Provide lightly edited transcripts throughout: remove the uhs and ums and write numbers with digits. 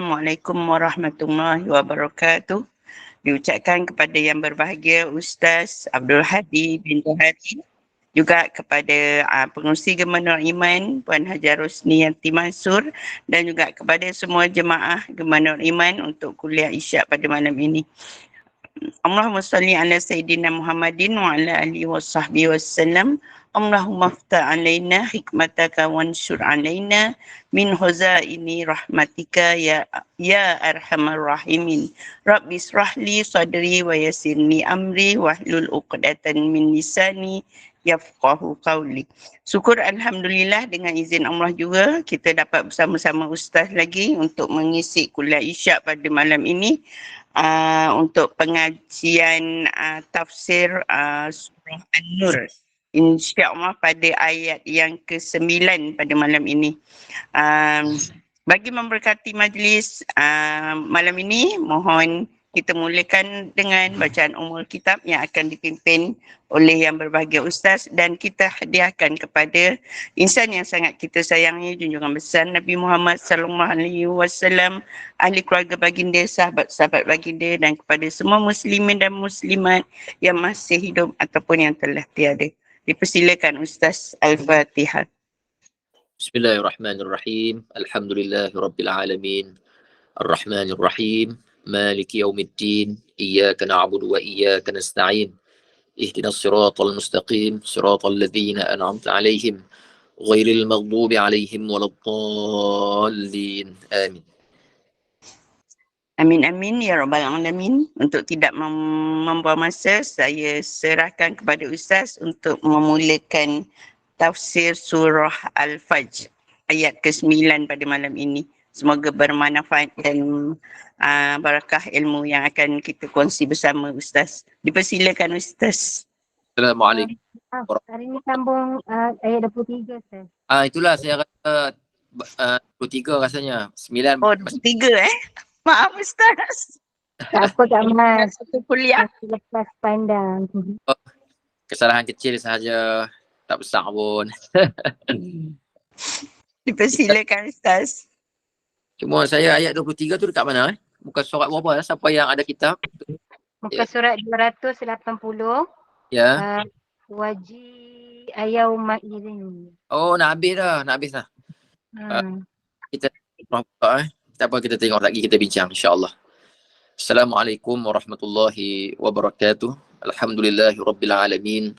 Assalamualaikum warahmatullahi wabarakatuh. Diucapkan kepada yang berbahagia Ustaz Abdul Hadi bintu Hadi, juga kepada pengurusi Gemah Nur Iman Puan Hajar Rosni Yanti Mansur, dan juga kepada semua jemaah Gemah Nur Iman untuk kuliah Isyak pada malam ini. Allahumma salli ala Sayyidina Muhammadin wa ala alihi wa sahbihi wassalam. Allahumma ftah alaina hikmataka wansur alaina min huzaini rahmatika ya arhamar rahimin. Rabbi israhli sadri wa yassirni amri wahlul uqdatan min lisani yafqahu qawli. Syukur Alhamdulillah, dengan izin Allah juga kita dapat bersama-sama Ustaz lagi untuk mengisi kuliah Isyak pada malam ini. Untuk pengajian tafsir surah An-Nur, insya-Allah pada ayat yang ke-9 pada malam ini. Bagi memberkati majlis malam ini, mohon kita mulakan dengan bacaan Ummul Kitab yang akan dipimpin oleh yang berbahagia Ustaz, dan kita hadiahkan kepada insan yang sangat kita sayangi, junjungan besar Nabi Muhammad sallallahu alaihi wasallam, ahli keluarga baginda, sahabat-sahabat baginda, dan kepada semua muslimin dan muslimat yang masih hidup ataupun yang telah tiada. Dipersilakan Ustaz. Al-Fatihah. Bismillahirrahmanirrahim. Alhamdulillahirabbil alamin. Arrahmanirrahim. Maliki yaumiddin. Iyyaka na'budu wa iyyaka nasta'in. Ihdinas siratal mustaqim. Siratal ladzina an'amta 'alaihim ghairil maghdubi 'alaihim waladdallin. Amin. Amin amin ya rabbal alamin. Untuk tidak membuang masa, saya serahkan kepada Ustaz untuk memulakan tafsir surah Al-Fajr ayat ke-9 pada malam ini. Semoga bermanfaat dan barakah ilmu yang akan kita kongsi bersama Ustaz. Dipersilakan Ustaz. Assalamualaikum. Hari ini sambung ayat 23 Ustaz. Itulah saya rasa 23 rasanya. 9. Oh, 23 Maaf Ustaz. Tak apa Kak Mas. Satu kuliah. Lepas pandang. Kesalahan kecil sahaja. Tak besar pun. Dipersilakan Ustaz. Cuma saya ayat 23 tu dekat mana? Bukan surat berapa? Siapa yang ada kitab? Muka surat 280. Ya. Waji ayauma idzin. Oh, nak habis dah. Nak habis dah. Kita tak apa, kita tengok lagi, kita bincang insya-Allah. Assalamualaikum warahmatullahi wabarakatuh. Alhamdulillahirabbil alamin.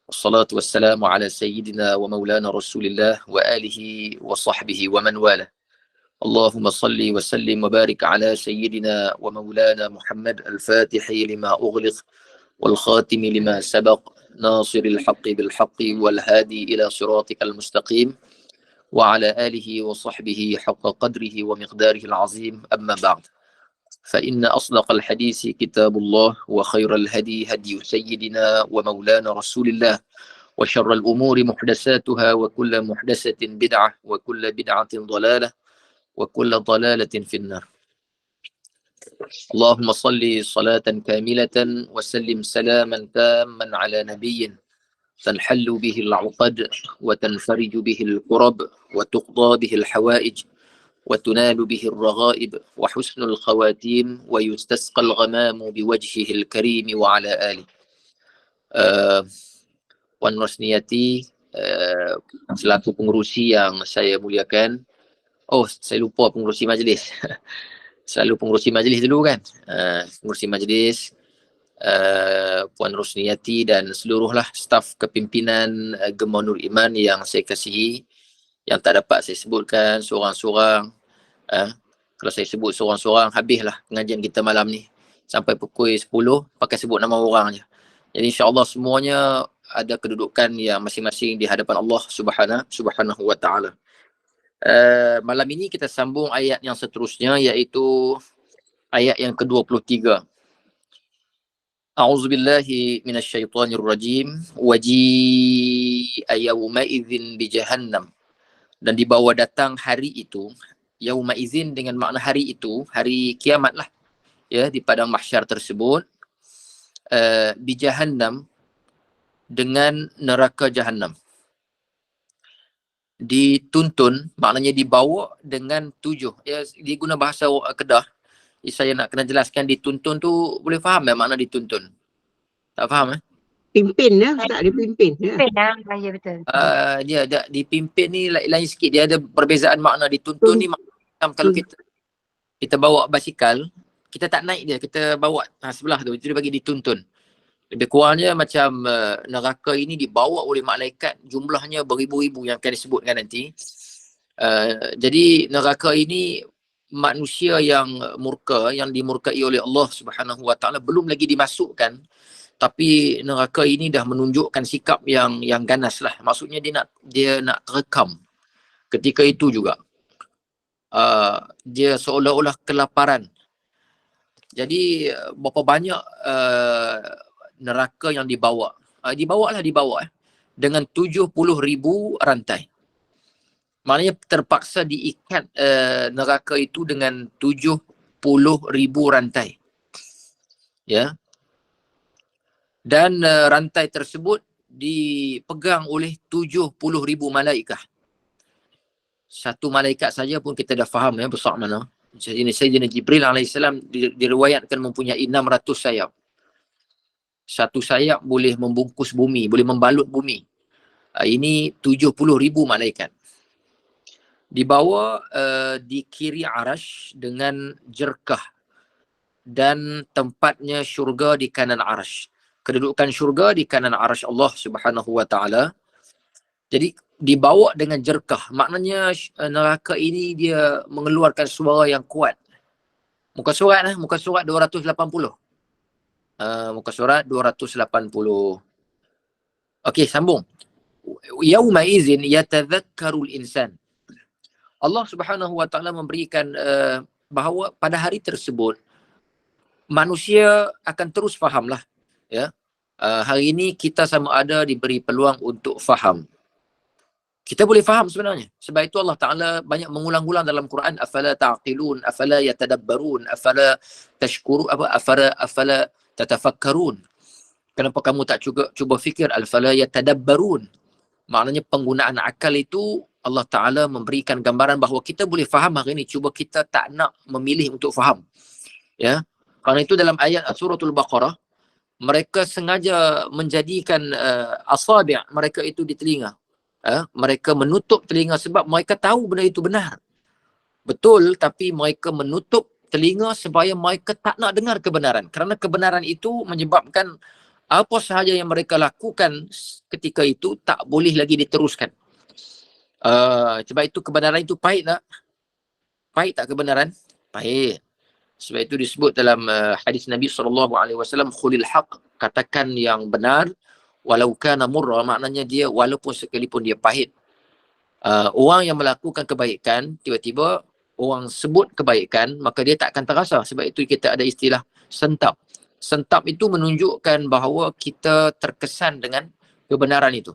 Wassalatu wassalamu ala sayyidina wa maulana Rasulillah wa alihi wa sahbihi wa man wala. Allahumma salli wa sallim wa barik ala sayyidina wa maulana Muhammad al-Fatihi lima ughliq wal khatimi lima sabaq nasiril haqqi bil haqqi wal hadi ila siratikal mustaqim wa ala alihi wa sahbihi haqqa qadrihi wa miqdarihi al-azim. Amma ba'd. فإن أصدق الحديث كتاب الله وخير الهدي هدي سيدنا ومولانا رسول الله وشر الأمور محدثاتها وكل محدثة بدعة وكل بدعة ضلالة وكل ضلالة في النار. اللهم صل صلاة كاملة وسلم سلاما تاما على نبي تنحل به العقد وتنفرج به الكرب وتقضى به الحوائج وتنال به الرغائب وحسن الخواتيم ويستسقى الغمام بوجهه الكريم وعلى آله. Puan Rosniati, selaku pengurusi yang saya muliakan. Oh, saya lupa pengurusi majlis. Selalu pengurusi majlis dulu kan. Pengurusi majlis, Puan Rosniati dan seluruhlah staf kepimpinan Gemah Nur Iman yang saya kasihi, yang tak dapat saya sebutkan seorang-seorang. Kalau saya sebut seorang-seorang, habislah pengajian kita malam ni. Sampai pukul 10, pakai sebut nama orang je. Jadi insya-Allah semuanya ada kedudukan yang masing-masing di hadapan Allah Subhanahu wa ta'ala. Malam ini kita sambung ayat yang seterusnya, iaitu ayat yang ke-23. A'udzubillahi minasyaitonirrajim. Waji'a yawma idzin bi jahannam. Dan dibawa datang hari itu, yauma izin dengan makna hari itu, hari kiamat lah, ya, di padang mahsyar tersebut, bi jahannam, dengan neraka jahannam. dituntun, maknanya dibawa dengan 7. Ya, dia guna bahasa Kedah. Saya nak kena jelaskan dituntun tu, boleh faham tak makna dituntun? Tak faham Pimpin ya, Ustaz, dia pimpin ya. Benar, ya betul. Dia dipimpin ni lain sikit. Dia ada perbezaan makna. Dituntun ni macam kalau kita bawa basikal, kita tak naik dia, kita bawa sebelah tu, itu dia bagi dituntun. Lebih kurangnya macam neraka ini dibawa oleh malaikat, jumlahnya beribu-ribu yang akan disebutkan nanti. Jadi neraka ini manusia yang murka, yang dimurkai oleh Allah Subhanahu Wa Taala belum lagi dimasukkan, tapi neraka ini dah menunjukkan sikap yang ganas lah. Maksudnya dia nak terekam. Ketika itu juga dia seolah-olah kelaparan. Jadi berapa banyak neraka yang dibawa. Dibawa dengan 70,000 rantai. Maknanya terpaksa diikat neraka itu dengan 70,000 rantai. Ya. Dan rantai tersebut dipegang oleh 70,000 malaikat. Satu malaikat saja pun kita dah faham besar mana. Sayyidina Jibril AS diriwayatkan mempunyai 600 sayap. Satu sayap boleh membungkus bumi, boleh membalut bumi. Ini 70,000 malaikat. Dibawa di kiri arash dengan jerkah. Dan tempatnya syurga di kanan arash. Kedudukan syurga di kanan arash Allah Subhanahu Wa Taala. Jadi dibawa dengan jerkah. Maknanya neraka ini dia mengeluarkan suara yang kuat. Muka surat 280. Muka surat 280. Okey, sambung. Yauma izin yatadhakkarul insan. Allah Subhanahu Wa Taala memberikan bahawa pada hari tersebut manusia akan terus fahamlah. Ya. Hari ini kita sama ada diberi peluang untuk faham. Kita boleh faham sebenarnya. Sebab itu Allah Ta'ala banyak mengulang-ulang dalam Quran. Afala ta'qilun, afala yatadabbarun, afala tashkuru, afala tatafakkarun. Kenapa kamu tak cuba fikir? Afala yatadabbarun. Maknanya penggunaan akal itu Allah Ta'ala memberikan gambaran bahawa kita boleh faham hari ini. Cuba kita tak nak memilih untuk faham. Ya. Kerana itu dalam ayat suratul Baqarah, mereka sengaja menjadikan asabi' mereka itu di telinga. Mereka menutup telinga sebab mereka tahu benda itu benar. Betul, tapi mereka menutup telinga supaya mereka tak nak dengar kebenaran. Kerana kebenaran itu menyebabkan apa sahaja yang mereka lakukan ketika itu tak boleh lagi diteruskan. Sebab itu kebenaran itu pahit tak? Pahit tak kebenaran? Pahit. Sebab itu disebut dalam hadis Nabi SAW, khulil haq, katakan yang benar, walau kana murra, maknanya dia walaupun sekalipun dia pahit. Orang yang melakukan kebaikan, tiba-tiba orang sebut kebaikan, maka dia tak akan terasa. Sebab itu kita ada istilah sentap. Sentap itu menunjukkan bahawa kita terkesan dengan kebenaran itu.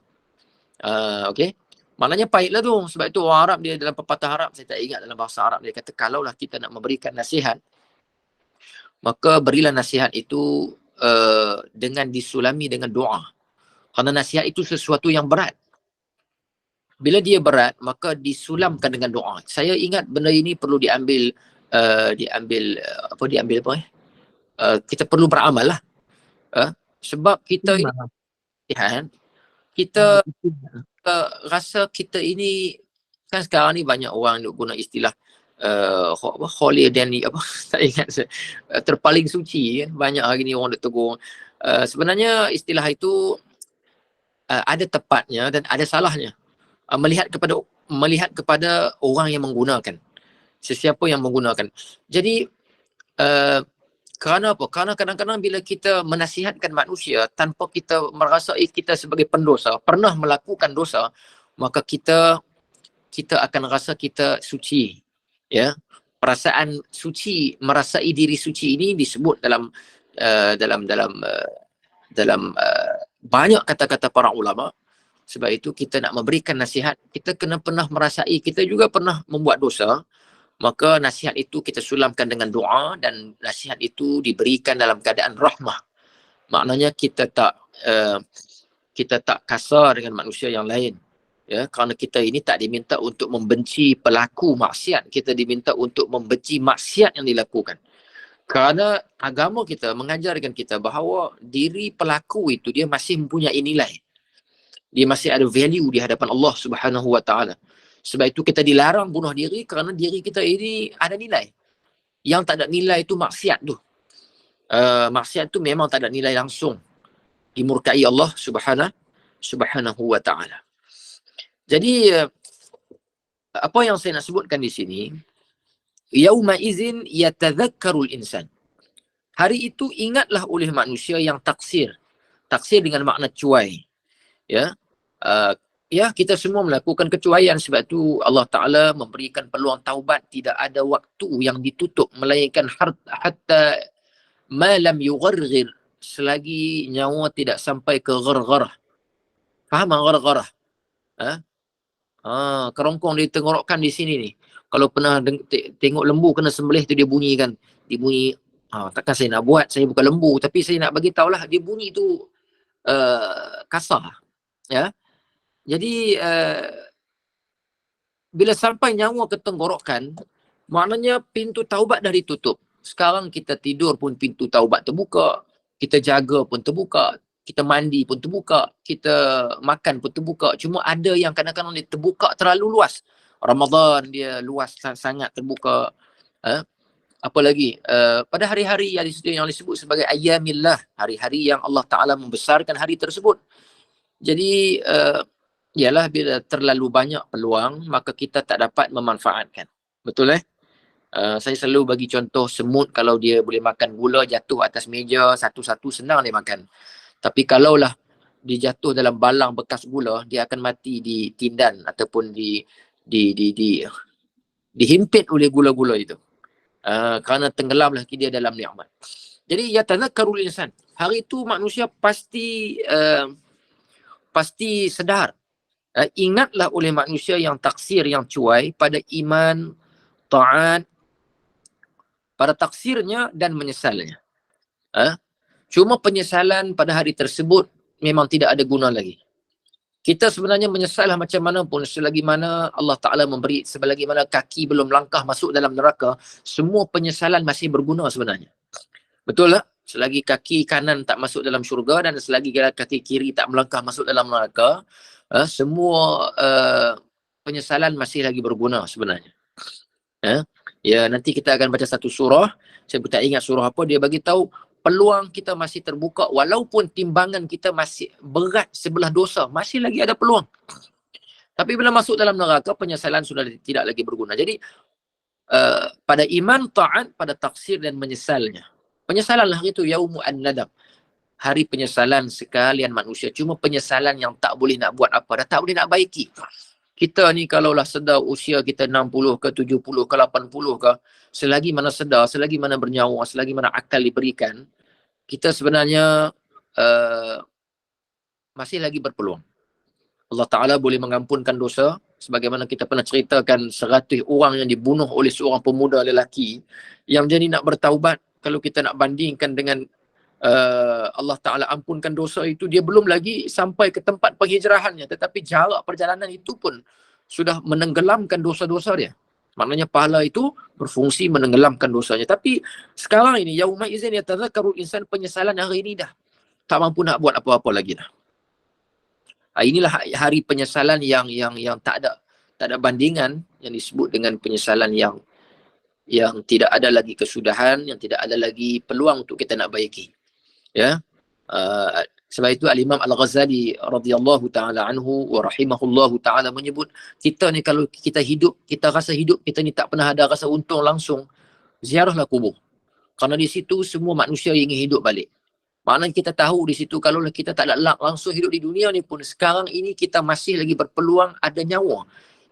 Okey. Maknanya pahitlah tu. Sebab itu orang Arab, dia dalam pepatah Arab, saya tak ingat dalam bahasa Arab, dia kata kalaulah kita nak memberikan nasihat, maka berilah nasihat itu dengan disulami dengan doa. Kerana nasihat itu sesuatu yang berat. Bila dia berat, maka disulamkan dengan doa. Saya ingat benda ini perlu diambil kita perlu beramal lah. Sebab kita kita rasa kita ini, kan sekarang ni banyak orang guna istilah holier than tak ingat saya, terpaling suci kan. Banyak hari ni orang tegur. Sebenarnya istilah itu ada tepatnya dan ada salahnya. Melihat kepada orang yang menggunakan, sesiapa yang menggunakan. Jadi kerana apa? Kerana kadang-kadang bila kita menasihatkan manusia tanpa kita merasai kita sebagai pendosa, pernah melakukan dosa, maka kita akan rasa kita suci. Ya, perasaan suci, merasai diri suci ini disebut dalam banyak kata-kata para ulama. Sebab itu kita nak memberikan nasihat, kita kena pernah merasai kita juga pernah membuat dosa, maka nasihat itu kita sulamkan dengan doa dan nasihat itu diberikan dalam keadaan rahmah. Maknanya kita tak kasar dengan manusia yang lain. Ya, kerana kita ini tak diminta untuk membenci pelaku maksiat, kita diminta untuk membenci maksiat yang dilakukan. Kerana agama kita mengajarkan kita bahawa diri pelaku itu dia masih mempunyai nilai. Dia masih ada value di hadapan Allah Subhanahu Wa Taala. Sebab itu kita dilarang bunuh diri kerana diri kita ini ada nilai. Yang tak ada nilai itu maksiat tu. Maksiat tu memang tak ada nilai langsung. Dimurkai Allah Subhanahu Wa Taala. Jadi apa yang saya nak sebutkan di sini, yauma izin yatadzakkarul insan. Hari itu ingatlah oleh manusia yang taksir. Taksir dengan makna cuai. Ya. Ya, kita semua melakukan kecuaian, sebab tu Allah Taala memberikan peluang taubat, tidak ada waktu yang ditutup melainkan hatta ma lam yugharghir, selagi nyawa tidak sampai ke ghargharah. Faham ghargharah? Kerongkong di tenggorokan di sini ni. Kalau pernah tengok lembu kena sembelih tu dia bunyi kan. Dia bunyi, takkan saya nak buat, saya bukan lembu, tapi saya nak bagi tahulah dia bunyi tu kasar. Ya. Jadi bila sampai nyawa ke tenggorokan, maknanya pintu taubat dah ditutup. Sekarang kita tidur pun pintu taubat terbuka, kita jaga pun terbuka, kita mandi pun terbuka, kita makan pun terbuka. Cuma ada yang kadang-kadang dia terbuka terlalu luas. Ramadan dia luas sangat terbuka. Apa lagi? Pada hari-hari yang disebut sebagai ayyamillah, hari-hari yang Allah Ta'ala membesarkan hari tersebut. Jadi, ialah bila terlalu banyak peluang, maka kita tak dapat memanfaatkan. Betul saya selalu bagi contoh semut, kalau dia boleh makan gula jatuh atas meja satu-satu, senang dia makan. Tapi kalaulah dia jatuh dalam balang bekas gula, dia akan mati di tindan ataupun dihimpit oleh gula-gula itu. Kerana tenggelamlah dia dalam nikmat. Jadi yatadzakkarul insan. Hari itu manusia pasti sedar. Ingatlah oleh manusia yang taksir, yang cuai pada iman, taat, pada taksirnya dan menyesalnya. Cuma penyesalan pada hari tersebut memang tidak ada guna lagi. Kita sebenarnya menyesal macam mana pun, selagi mana Allah Ta'ala memberi, selagi mana kaki belum langkah masuk dalam neraka, semua penyesalan masih berguna sebenarnya. Betul tak? Selagi kaki kanan tak masuk dalam syurga dan selagi kaki kiri tak melangkah masuk dalam neraka, semua penyesalan masih lagi berguna sebenarnya. Ya, nanti kita akan baca satu surah, saya tak ingat surah apa, dia bagi tahu peluang kita masih terbuka, walaupun timbangan kita masih berat sebelah dosa, masih lagi ada peluang. Tapi bila masuk dalam neraka, penyesalan sudah tidak lagi berguna. Jadi pada iman, taat, pada taksir dan menyesalnya. Penyesalan hari itu yaumu an-nadam, hari penyesalan sekalian manusia. Cuma penyesalan yang tak boleh nak buat apa, dah tak boleh nak baiki. Kita ni kalaulah sedar usia kita 60 ke 70 ke 80 ke, selagi mana sedar, selagi mana bernyawa, selagi mana akal diberikan, kita sebenarnya masih lagi berpeluang. Allah Ta'ala boleh mengampunkan dosa, sebagaimana kita pernah ceritakan 100 orang yang dibunuh oleh seorang pemuda lelaki yang jadi nak bertaubat. Kalau kita nak bandingkan dengan Allah Ta'ala ampunkan dosa itu, dia belum lagi sampai ke tempat penghijrahannya, tetapi jarak perjalanan itu pun sudah menenggelamkan dosa-dosa dia. Maknanya pahala itu berfungsi menenggelamkan dosanya. Tapi sekarang ini, yauma izin yatadzakkarul insan, penyesalan hari ini dah tak mampu nak buat apa-apa lagi dah. Inilah hari penyesalan yang tak ada bandingan, yang disebut dengan penyesalan yang tidak ada lagi kesudahan, yang tidak ada lagi peluang untuk kita nak baiki. Ya. Sebab itu Al-Imam Al-Ghazali radhiyallahu ta'ala anhu wa rahimahullahu ta'ala menyebut, kita ni kalau kita hidup, kita rasa hidup kita ni tak pernah ada rasa untung langsung, ziarahlah kubur. Kerana di situ semua manusia ingin hidup balik. Maknanya kita tahu di situ kalau kita tak ada langsung hidup di dunia ni pun, sekarang ini kita masih lagi berpeluang ada nyawa.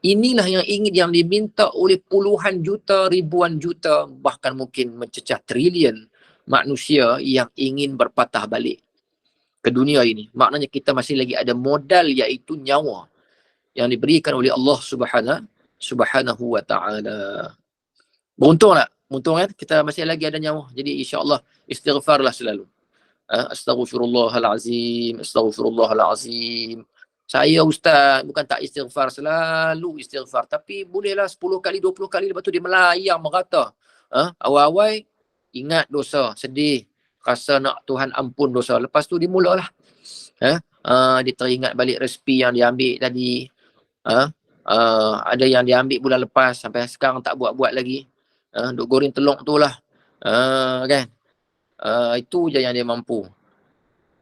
Inilah yang diminta oleh puluhan juta, ribuan juta, bahkan mungkin mencecah trilion manusia yang ingin berpatah balik ke dunia ini. Maknanya kita masih lagi ada modal, iaitu nyawa yang diberikan oleh Allah Subhanahu wa ta'ala. Beruntung tak? Beruntung kan? Kita masih lagi ada nyawa. Jadi insya-Allah istighfarlah selalu. Astaghfirullahalazim, astaghfirullahalazim. Saya ustaz bukan tak istighfar, selalu istighfar, tapi bolehlah 10 kali 20 kali, lepas tu dia melayang merata. Awal-awal ingat dosa, sedih, rasa nak Tuhan ampun dosa, lepas tu dia mulalah dia teringat balik resipi yang dia ambil tadi. Ada yang dia ambil bulan lepas sampai sekarang tak buat-buat lagi. Duk goreng telur tu lah. Kan? Itu je yang dia mampu.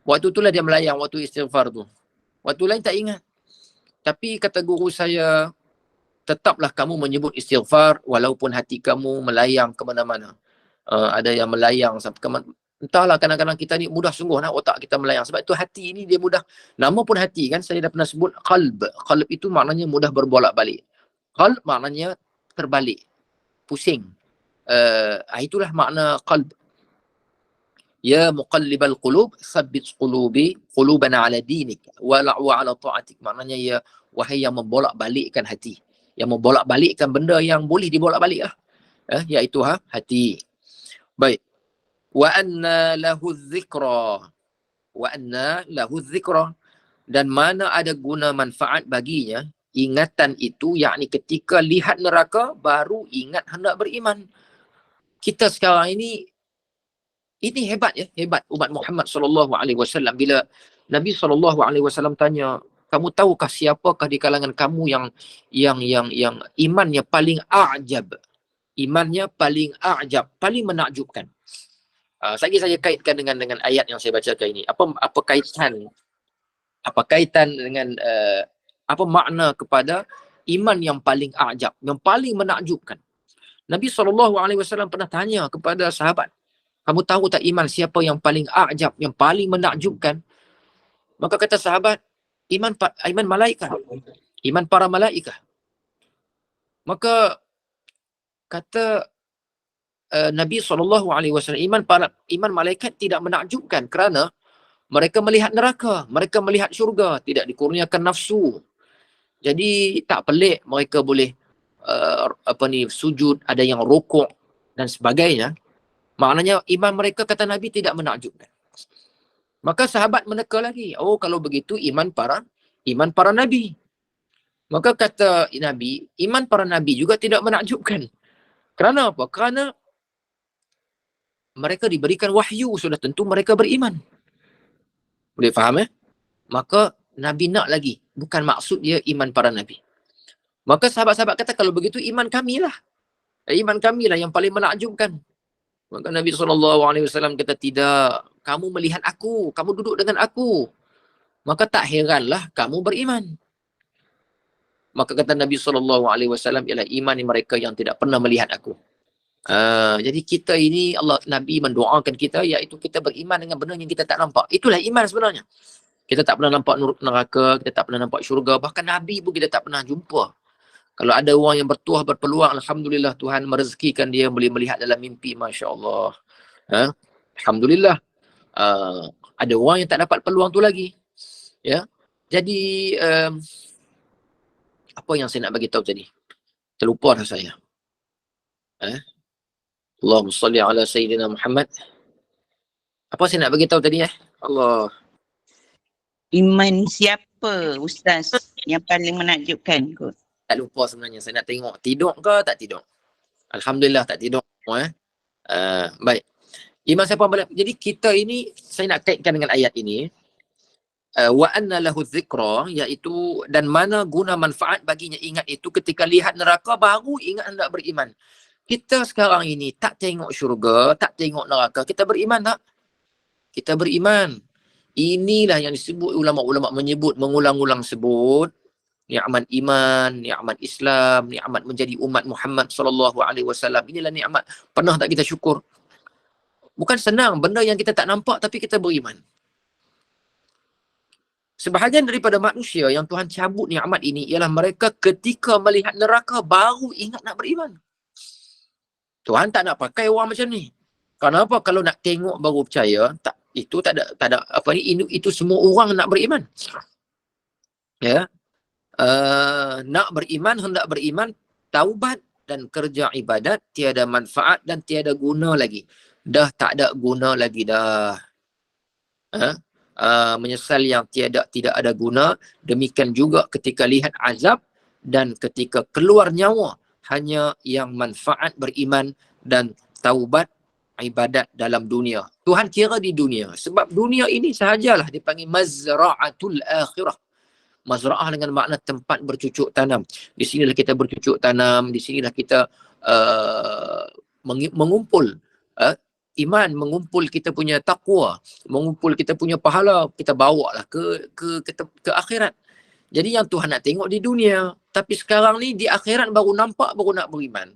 Waktu itulah dia melayang, waktu istighfar tu. Waktu lain tak ingat. Tapi kata guru saya, tetaplah kamu menyebut istighfar walaupun hati kamu melayang ke mana-mana. Ada yang melayang sampai ke mana. Entahlah, kadang-kadang kita ni mudah sungguh otak kita melayang. Sebab itu hati ni dia mudah. Nama pun hati kan, saya dah pernah sebut qalb. Qalb itu maknanya mudah berbolak-balik. Qalb maknanya terbalik, pusing. Itulah makna qalb. Ya muqallibal qulub, tsabbit qulubana ala dinik wa ala ta'atik. Maknanya ya wahai yang membolak-balikkan hati, yang membolak-balikkan benda yang boleh dibolak-balik lah. Iaitu hati. Baik. Wa anna lahu dzikra. Wa anna lahu dzikra. Dan mana ada guna manfaat baginya ingatan itu, yakni ketika lihat neraka baru ingat hendak beriman. Kita sekarang ini hebat ya, hebat umat Muhammad sallallahu alaihi wasallam. Bila Nabi sallallahu alaihi wasallam tanya, kamu tahukah siapakah di kalangan kamu yang imannya paling a'jab? Imannya paling a'jab, paling menakjubkan. Saya kaitkan dengan ayat yang saya bacakan ini. Apa kaitan dengan apa makna kepada iman yang paling a'jab, yang paling menakjubkan? Nabi SAW pernah tanya kepada sahabat, kamu tahu tak iman siapa yang paling a'jab, yang paling menakjubkan? Maka kata sahabat, iman malaikat, iman para malaikat. Maka kata Nabi SAW, iman malaikat tidak menakjubkan kerana mereka melihat neraka, mereka melihat syurga, tidak dikurniakan nafsu. Jadi tak pelik mereka boleh sujud, ada yang rukuk dan sebagainya. Maknanya iman mereka, kata Nabi, tidak menakjubkan. Maka sahabat meneka lagi, kalau begitu iman para nabi. Maka kata Nabi, iman para nabi juga tidak menakjubkan. Kerana apa? Kerana mereka diberikan wahyu, sudah tentu mereka beriman. Boleh faham Maka Nabi nak lagi, bukan maksud dia iman para nabi. Maka sahabat-sahabat kata, kalau begitu iman kamilah. Iman kamilah yang paling menakjubkan. Maka Nabi SAW kata, tidak, kamu melihat aku, kamu duduk dengan aku, maka tak heranlah kamu beriman. Maka kata Nabi SAW, ialah iman mereka yang tidak pernah melihat aku. Jadi kita ini, Nabi mendoakan kita, iaitu kita beriman dengan benda yang kita tak nampak. Itulah iman sebenarnya. Kita tak pernah nampak neraka, kita tak pernah nampak syurga, bahkan Nabi pun kita tak pernah jumpa. Kalau ada orang yang bertuah, berpeluang, alhamdulillah Tuhan merezekikan dia boleh melihat dalam mimpi, masya-Allah. Alhamdulillah. Ada orang yang tak dapat peluang tu lagi. Ya. Jadi apa yang saya nak bagi tahu tadi? Terlupa dah saya. Allahumma salli ala sayyidina Muhammad. Apa saya nak bagi tahu tadi Allah. Iman siapa ustaz yang paling menakjubkan kot? Tak lupa sebenarnya. Saya nak tengok tidur ke tak tidur. Alhamdulillah tak tidur. Baik. Iman siapa boleh. Jadi kita ini, saya nak kaitkan dengan ayat ini. Wa anna lahu dzikra, iaitu dan mana guna manfaat baginya ingat itu ketika lihat neraka baru ingat hendak beriman. Kita sekarang ini tak tengok syurga, tak tengok neraka, kita beriman tak? Kita beriman. Inilah yang disebut ulama-ulama menyebut, mengulang-ulang sebut, nikmat iman, nikmat Islam, nikmat menjadi umat Muhammad sallallahu alaihi wasallam. Inilah nikmat. Pernah tak kita syukur? Bukan senang benda yang kita tak nampak tapi kita beriman. Sebahagian daripada manusia yang Tuhan cabut nikmat ini ialah mereka ketika melihat neraka baru ingat nak beriman. Tuhan tak nak pakai orang macam ni. Kenapa? Kalau nak tengok baru percaya, itu tak ada itu semua orang nak beriman. Ya. Nak beriman, hendak beriman, taubat dan kerja ibadat tiada manfaat dan tiada guna lagi. Dah tak ada guna lagi dah. menyesal yang tidak ada guna. Demikian juga ketika lihat azab dan ketika keluar nyawa, hanya yang manfaat beriman dan taubat ibadat dalam dunia. Tuhan kira di dunia. Sebab dunia ini sahajalah dipanggil mazra'atul akhirah. Mazra'ah dengan makna tempat bercucuk tanam. Di sinilah kita bercucuk tanam, di sinilah kita mengumpul iman, mengumpul kita punya takwa, mengumpul kita punya pahala, kita bawa lah ke akhirat. Jadi yang Tuhan nak tengok di dunia, tapi sekarang ni di akhirat baru nampak, baru nak beriman.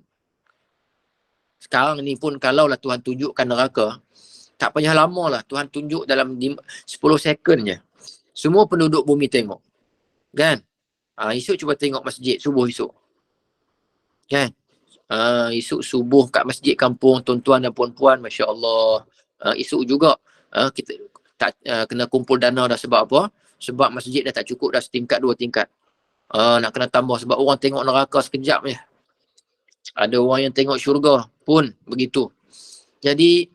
Sekarang ni pun kalaulah Tuhan tunjukkan neraka, tak payah lama lah, Tuhan tunjuk dalam 10 second je. Semua penduduk bumi tengok. Kan? Esok cuba tengok masjid subuh esok. Kan? Esok subuh kat masjid kampung, tuan-tuan dan puan-puan, Masya Allah. Esok juga kita tak kena kumpul dana dah. Sebab apa? Sebab masjid dah tak cukup, dah setingkat 2 tingkat. Nak kena tambah sebab orang tengok neraka sekejap je. Ada orang yang tengok syurga pun begitu. Jadi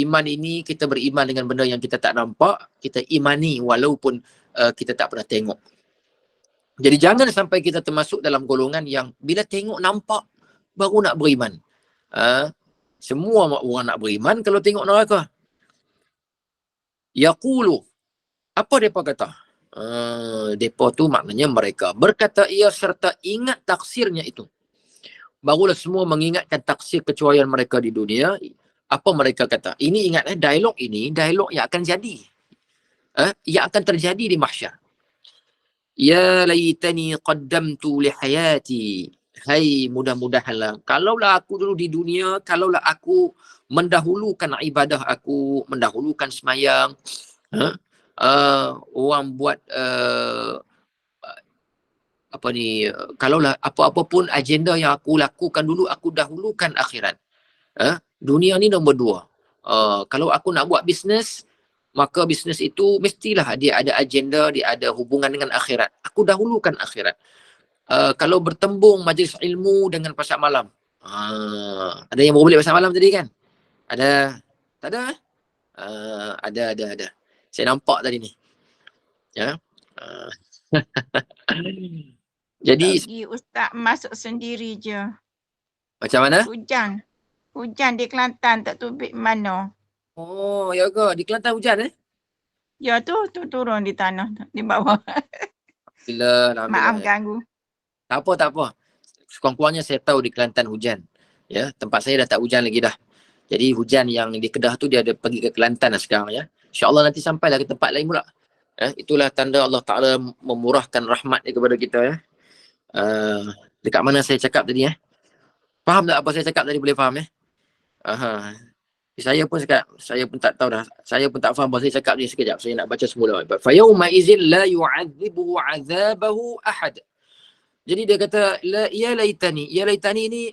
iman ini kita beriman dengan benda yang kita tak nampak, kita imani walaupun kita tak pernah tengok. Jadi jangan sampai kita termasuk dalam golongan yang bila tengok nampak baru nak beriman. Semua orang nak beriman kalau tengok neraka. Yaqulu, apa mereka kata? Mereka tu maknanya mereka berkata ia serta ingat taksirnya itu. Barulah semua mengingatkan taksir kecuaian mereka di dunia. Apa mereka kata? Ini ingat dialog ini, dialog yang akan jadi. Yang akan terjadi di mahsyar. Ya laitani qaddamtu li hayati. Hai, mudah-mudahanlah kalaulah aku dulu di dunia, kalaulah aku mendahulukan ibadah aku, mendahulukan semayang, orang buat kalaulah apa-apa pun agenda yang aku lakukan dulu, aku dahulukan akhirat. Dunia ni nombor 2. Kalau aku nak buat bisnes, maka bisnes itu mestilah dia ada agenda, dia ada hubungan dengan akhirat. Aku dahulukan akhirat. Kalau bertembung majlis ilmu dengan pasar malam. Ada yang baru balik pasar malam tadi kan? Ada? Tak ada? Ada. Saya nampak tadi ni. Ya. Jadi Pergi Ustaz masuk sendiri je. macam mana? Hujan di Kelantan, tak tahu pergi mana. Oh, ya ke? Di Kelantan hujan Ya tu turun di tanah, di bawah. Alhamdulillah. Maaf ganggu. Tak apa. Sekurang-kurangnya saya tahu di Kelantan hujan. Ya, tempat saya dah tak hujan lagi dah. Jadi hujan yang di Kedah tu dia ada pergi ke Kelantan lah sekarang ya. InsyaAllah nanti sampailah ke tempat lain pula. Itulah tanda Allah Ta'ala memurahkan rahmat kepada kita ya. Dekat mana saya cakap tadi Faham tak apa saya cakap tadi, boleh faham Saya pun tak tahu dah. Saya pun tak faham apa saya cakap ni sekejap. Saya nak baca semula. Fa yauma idzin la yu'adzibu 'adzabahu ahad. Jadi dia kata ya laitani ni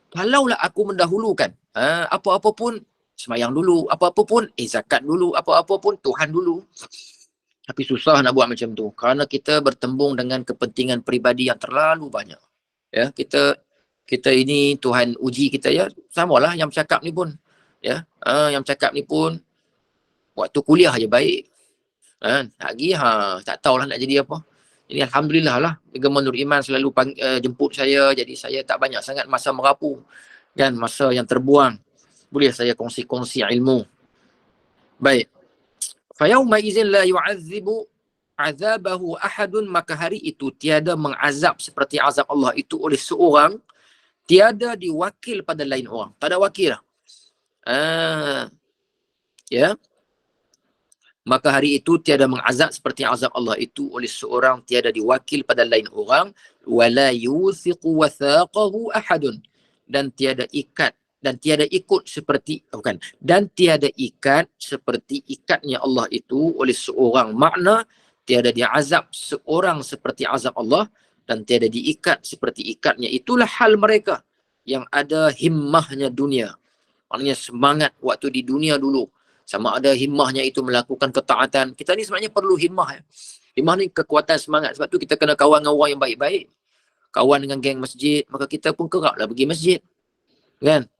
kalaulah aku mendahulukan apa-apa pun semayang dulu, apa-apa pun zakat dulu, apa-apa pun Tuhan dulu. Tapi susah nak buat macam tu kerana kita bertembung dengan kepentingan peribadi yang terlalu banyak. Ya, kita ini Tuhan uji kita ya. Samalah yang bercakap ni pun. Ya, yang bercakap ni pun waktu kuliah aja baik. Lagi tak tahulah nak jadi apa. Jadi alhamdulillah lah Gema Nur Iman selalu jemput saya, jadi saya tak banyak sangat masa merapu. Kan, masa yang terbuang. Boleh saya kongsi-kongsi ilmu. Baik. Fa yauma idzin la yu'adzibu 'adzabahu ahadun, maka hari itu tiada mengazab seperti azab Allah itu oleh seorang, tiada diwakil pada lain orang. Tak ada wakil lah. Ya. Maka hari itu tiada mengazab seperti azab Allah itu oleh seorang, tiada diwakil pada lain orang, wala yuthiqu wathaqahu ahadun, dan tiada ikat dan tiada ikut seperti dan tiada ikat seperti ikatnya Allah itu oleh seorang. Makna tiada diazab seorang seperti azab Allah dan tiada diikat seperti ikatnya. Itulah hal mereka yang ada himmahnya dunia. Maknanya semangat waktu di dunia dulu. Sama ada himmahnya itu melakukan ketaatan. Kita ni sebenarnya perlu himmah. Himmah ni kekuatan semangat. Sebab tu kita kena kawan dengan orang yang baik-baik. Kawan dengan geng masjid. Maka kita pun keraplah pergi masjid. Kan?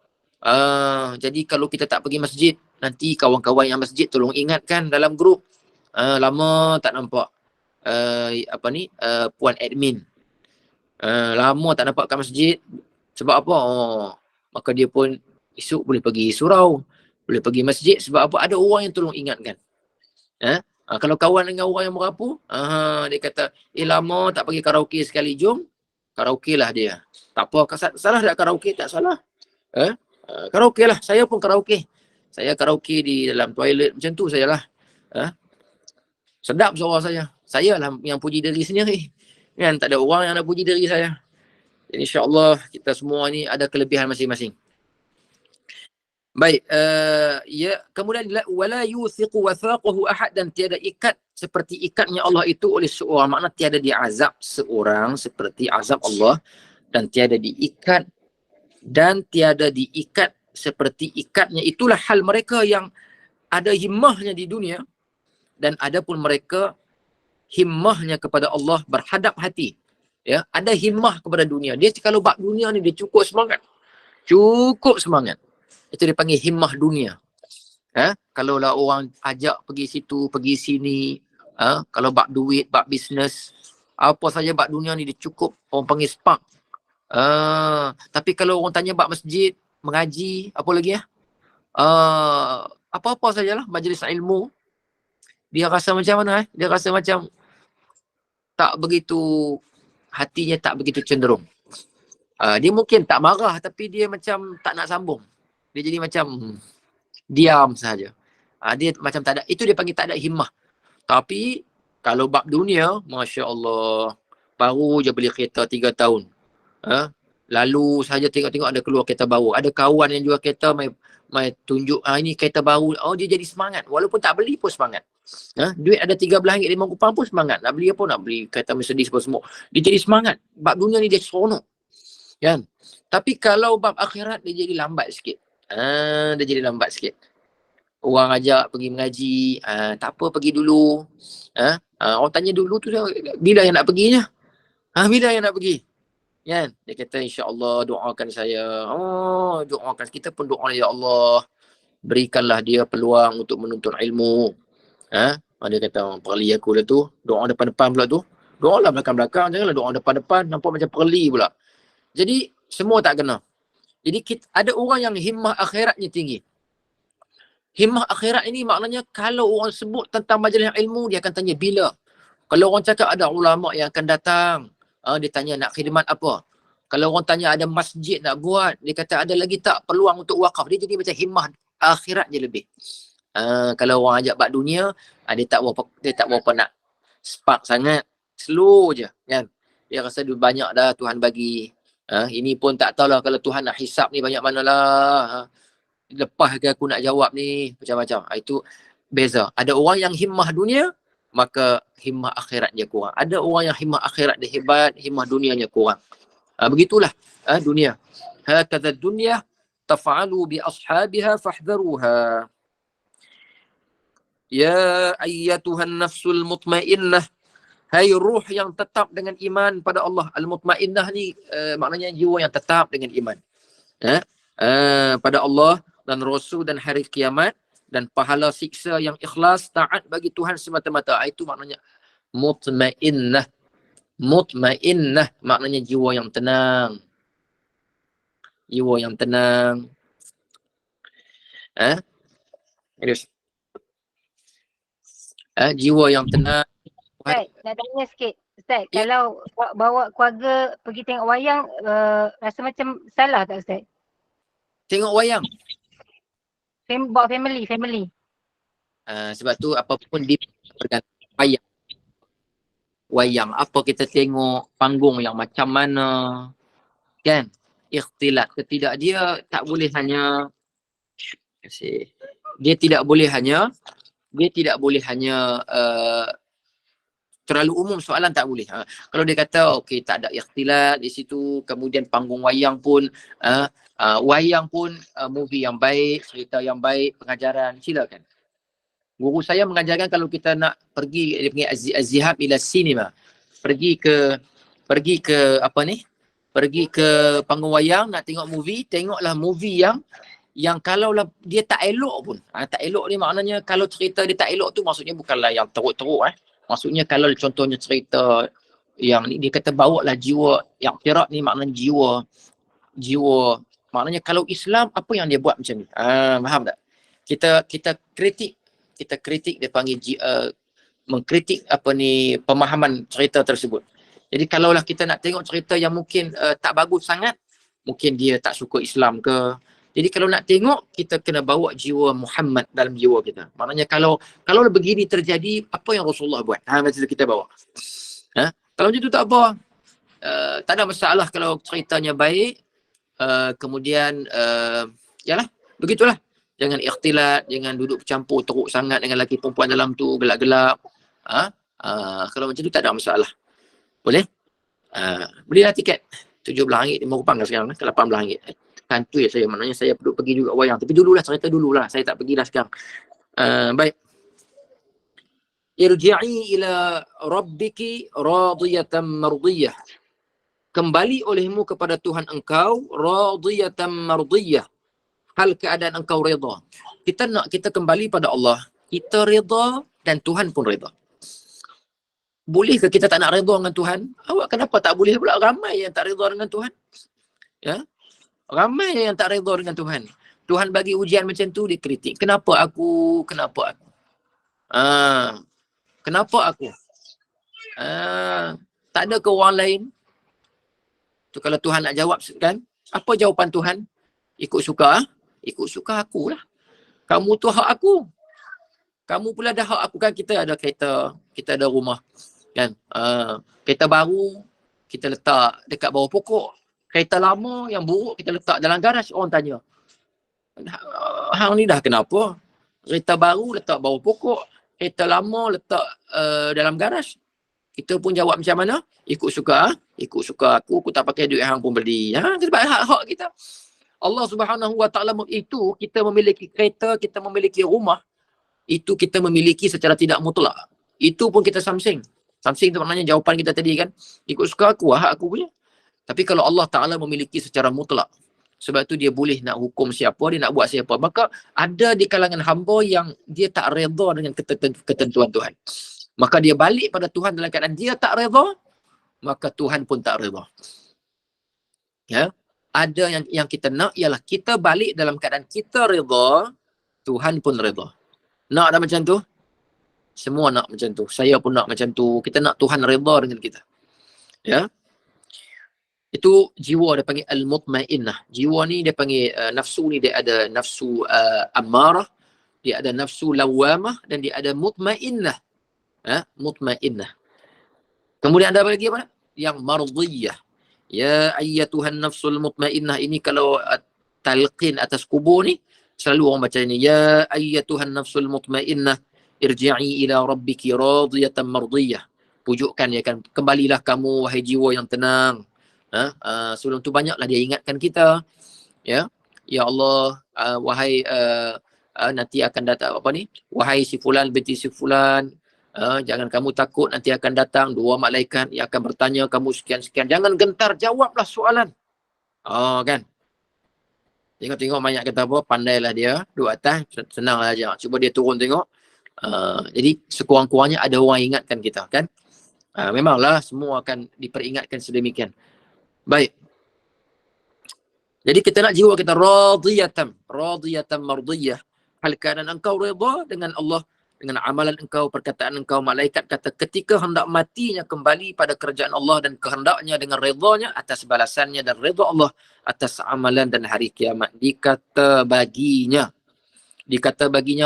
Jadi kalau kita tak pergi masjid, nanti kawan-kawan yang masjid tolong ingatkan dalam grup. Lama tak nampak puan admin. Lama tak nampak kat masjid. Sebab apa? Maka dia pun esok boleh pergi surau, boleh pergi masjid. Sebab apa? Ada orang yang tolong ingatkan. Kalau kawan dengan orang yang merapu, dia kata, lama tak pergi karaoke sekali, jom karaoke lah dia. Tak apa, salah tak karaoke? Tak salah. Karaoke lah, saya pun karaoke. Saya karaoke di dalam toilet macam tu sajalah. Sedap suara saya. Saya lah yang puji diri sendiri. Kan, tak ada orang yang nak puji diri saya. Jadi insya-Allah kita semua ni ada kelebihan masing-masing. Baik, kemudian wala yuthiqu wathaqahu ahad, dan tiada ikat seperti ikatnya Allah itu oleh seorang. Makna tiada diazab seorang seperti azab Allah, dan tiada diikat seperti ikatnya. Itulah hal mereka yang ada himmahnya di dunia, dan ada pun mereka himmahnya kepada Allah berhadap hati. Ya, ada himmah kepada dunia. Dia kalau bab dunia ni dia cukup semangat. Itu dia panggil himmah dunia. Kalau lah orang ajak pergi situ, pergi sini, kalau bab duit, bab bisnes, apa saja bab dunia ni dia cukup, orang panggil spark. Tapi kalau orang tanya bab masjid, mengaji, apa lagi apa-apa sajalah, majlis ilmu, dia rasa macam mana? Dia rasa macam tak begitu, hatinya tak begitu cenderung. Dia mungkin tak marah, tapi dia macam tak nak sambung. Dia jadi macam diam saja. Dia macam tak ada, itu dia panggil tak ada himmah. Tapi kalau bab dunia, Masya Allah, baru je beli kereta 3 tahun. Lalu saja tengok-tengok ada keluar kereta baru. Ada kawan yang jual kereta, mai tunjuk, ini kereta baru. Dia jadi semangat. Walaupun tak beli pun semangat. Duit ada RM13.5 pun semangat. Nak beli apa? Nak beli kereta Mercedes semua. Dia jadi semangat. Bab dunia ni dia seronok. Kan? Tapi kalau bab akhirat, dia jadi lambat sikit. Dia jadi lambat sikit. Orang ajak pergi mengaji, tak apa, pergi dulu. Orang tanya dulu tu, bila yang nak perginya? Bila yang nak pergi? Kan? Dia kata, insya-Allah doakan saya. Doakan. Kita pun doa, ya Allah, berikanlah dia peluang untuk menuntut ilmu. Dia kata, perli aku dah tu. Doa depan-depan pula tu. Doa lah belakang-belakang. Janganlah doa depan-depan. Nampak macam perli pula. Jadi, semua tak kena. Jadi, ada orang yang himmah akhiratnya tinggi. Himmah akhirat ini maknanya kalau orang sebut tentang majlis ilmu, dia akan tanya bila. Kalau orang cakap ada ulama yang akan datang, dia tanya nak khidmat apa. Kalau orang tanya ada masjid nak buat, dia kata ada lagi tak peluang untuk wakaf. Dia jadi macam himmah akhirat je lebih. Kalau orang ajak bab dunia, dia tak berapa nak spark sangat. Slow je kan. Dia rasa dia banyak dah Tuhan bagi. Ini pun tak tahulah kalau Tuhan nak hisap ni banyak manalah. Lepas ke aku nak jawab ni, macam-macam. Itu beza. Ada orang yang himmah dunia, maka himmah akhirat dia kurang. Ada orang yang himmah akhirat dia hebat, himmah dunianya kurang. Begitulah dunia. Hakadha dunya taf'alu bi ashabiha fahdharuha. Ya ayyatuhan nafsul mutmainnah. Hai ruh yang tetap dengan iman pada Allah. Al-mutmainnah ni maknanya jiwa yang tetap dengan iman. Pada Allah dan Rasul dan hari kiamat, dan pahala siksa yang ikhlas, taat bagi Tuhan semata-mata. Itu maknanya mutmainnah. Mutmainnah maknanya jiwa yang tenang. Jiwa yang tenang. Jiwa yang tenang. Ustaz, nak tanya sikit. Ustaz, kalau bawa keluarga pergi tengok wayang, rasa macam salah tak Ustaz? Tengok wayang? Bawa family. Sebab tu apapun dia bergantung wayang. Wayang apa kita tengok, panggung yang macam mana, kan? Ikhtilat ke tidak, dia tak boleh hanya terlalu umum soalan, tak boleh. Kalau dia kata okey tak ada ikhtilat di situ, kemudian panggung wayang pun movie yang baik, cerita yang baik, pengajaran, silakan. Guru saya mengajarkan kalau kita nak pergi, dia panggil az-zihab ila cinema. Pergi ke panggung wayang, nak tengok movie, tengoklah movie yang kalaulah dia tak elok pun, tak elok ni maknanya kalau cerita dia tak elok tu maksudnya bukanlah yang teruk-teruk Maksudnya kalau contohnya cerita yang ni dia kata bawa lah jiwa, yang iktiraf ni maknanya jiwa. Maknanya kalau Islam apa yang dia buat macam ni? Faham tak? Kita kritik dia panggil mengkritik apa ni pemahaman cerita tersebut. Jadi kalaulah kita nak tengok cerita yang mungkin tak bagus sangat, mungkin dia tak suka Islam ke. Jadi kalau nak tengok, kita kena bawa jiwa Muhammad dalam jiwa kita. Maknanya kalau begini terjadi, apa yang Rasulullah buat? Macam kita bawa. Kalau macam tu tak apa. Tak ada masalah kalau ceritanya baik. Kemudian, yalah, begitulah. Jangan ikhtilat, jangan duduk bercampur teruk sangat dengan lelaki perempuan dalam tu, gelap-gelap. Kalau macam tu tak ada masalah. Boleh? Belilah tiket. RM17, RM5 sekarang ke RM18. Kantui saya, maknanya saya perlu pergi juga wayang. Tapi dululah, cerita dululah. Saya tak pergilah sekarang. Baik. Irji'i ila rabbiki radiyatan mardiyah. Kembali olehmu kepada Tuhan engkau radiyatan mardiyah. Hal keadaan engkau reda. Kita kembali pada Allah. Kita reda dan Tuhan pun reda. Boleh ke kita tak nak reda dengan Tuhan? Awak kenapa tak boleh pula? Ramai yang tak reda dengan Tuhan. Ya? Ramai yang tak reda dengan Tuhan. Tuhan bagi ujian macam tu, dia kritik. Kenapa aku? Kenapa aku? Kenapa aku? Tak ada ke orang lain? Tu kalau Tuhan nak jawab kan? Apa jawapan Tuhan? Ikut suka? Ikut suka aku lah. Kamu tu hak aku. Kamu pula dah hak aku kan. Kita ada kereta, kita ada rumah. Kan? Kereta baru, kita letak dekat bawah pokok. Kereta lama yang buruk, kita letak dalam garaj. Orang tanya, hang ni dah kenapa? Kereta baru letak bawah pokok. Kereta lama letak dalam garaj. Kita pun jawab macam mana? Ikut suka. Ikut suka aku tak pakai duit hang pun beli. Sebab hak kita. Allah Subhanahu Wa Taala itu kita memiliki kereta, kita memiliki rumah. Itu kita memiliki secara tidak mutlak. Itu pun kita samsing. Samsing tu maknanya jawapan kita tadi kan. Ikut suka aku, hak aku punya. Tapi kalau Allah Ta'ala memiliki secara mutlak, sebab tu dia boleh nak hukum siapa, dia nak buat siapa. Maka ada di kalangan hamba yang dia tak reda dengan ketentuan Tuhan. Maka dia balik pada Tuhan dalam keadaan dia tak reda, maka Tuhan pun tak reda. Ya? Ada yang kita nak ialah kita balik dalam keadaan kita reda, Tuhan pun reda. Nak ada macam tu? Semua nak macam tu. Saya pun nak macam tu. Kita nak Tuhan reda dengan kita. Ya? Itu jiwa dia panggil al-mutmainnah. Jiwa ni dia panggil nafsu ni, dia ada nafsu ammarah, dia ada nafsu lawamah dan dia ada mutmainnah. Mutmainnah. Kemudian ada apa lagi apa? Yang mardiyah. Ya ayyatuhan nafsul mutmainnah, ini kalau talqin atas kubur ni selalu orang baca ini, ya ayyatuhan nafsul mutmainnah irji'i ila rabbiki radiyatan mardiyah. Pujukan dia kan, kembalilah kamu wahai jiwa yang tenang. Sebelum tu banyaklah dia ingatkan kita, ya Allah, wahai nanti akan datang apa ni, wahai si fulan binti si fulan, jangan kamu takut, nanti akan datang dua malaikat yang akan bertanya kamu sekian-sekian, jangan gentar, jawablah soalan. Kan, tengok banyak kata apa, pandailah dia duduk atas, senanglah aja, cuba dia turun tengok. Jadi sekurang-kurangnya ada orang ingatkan kita kan. Memanglah semua akan diperingatkan sedemikian. Baik. Jadi kita nak jiwa kita radiyatan mardiyah. Hal keadaan engkau redha dengan Allah, dengan amalan engkau, perkataan engkau. Malaikat kata ketika hendak matinya kembali pada kerajaan Allah dan kehendaknya dengan redanya atas balasannya dan redha Allah atas amalan dan hari kiamat. Dikata baginya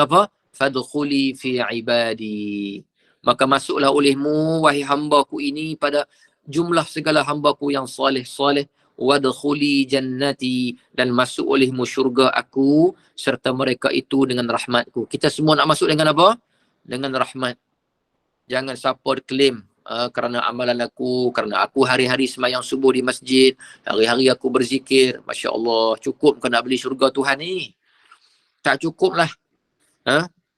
apa? Fadkhuli fi ibadi. Maka masuklah olehmu wahai hamba-Ku ini pada jumlah segala hamba-Ku yang soleh-soleh. Wadkhuli jannati, dan masuk olehmu syurga aku serta mereka itu dengan rahmat-Ku. Kita semua nak masuk dengan apa? Dengan rahmat. Jangan siapa klaim kerana amalan aku, kerana aku hari-hari sembahyang subuh di masjid, hari-hari aku berzikir, Masya Allah, cukup kau nak beli syurga Tuhan ni? Tak cukup lah.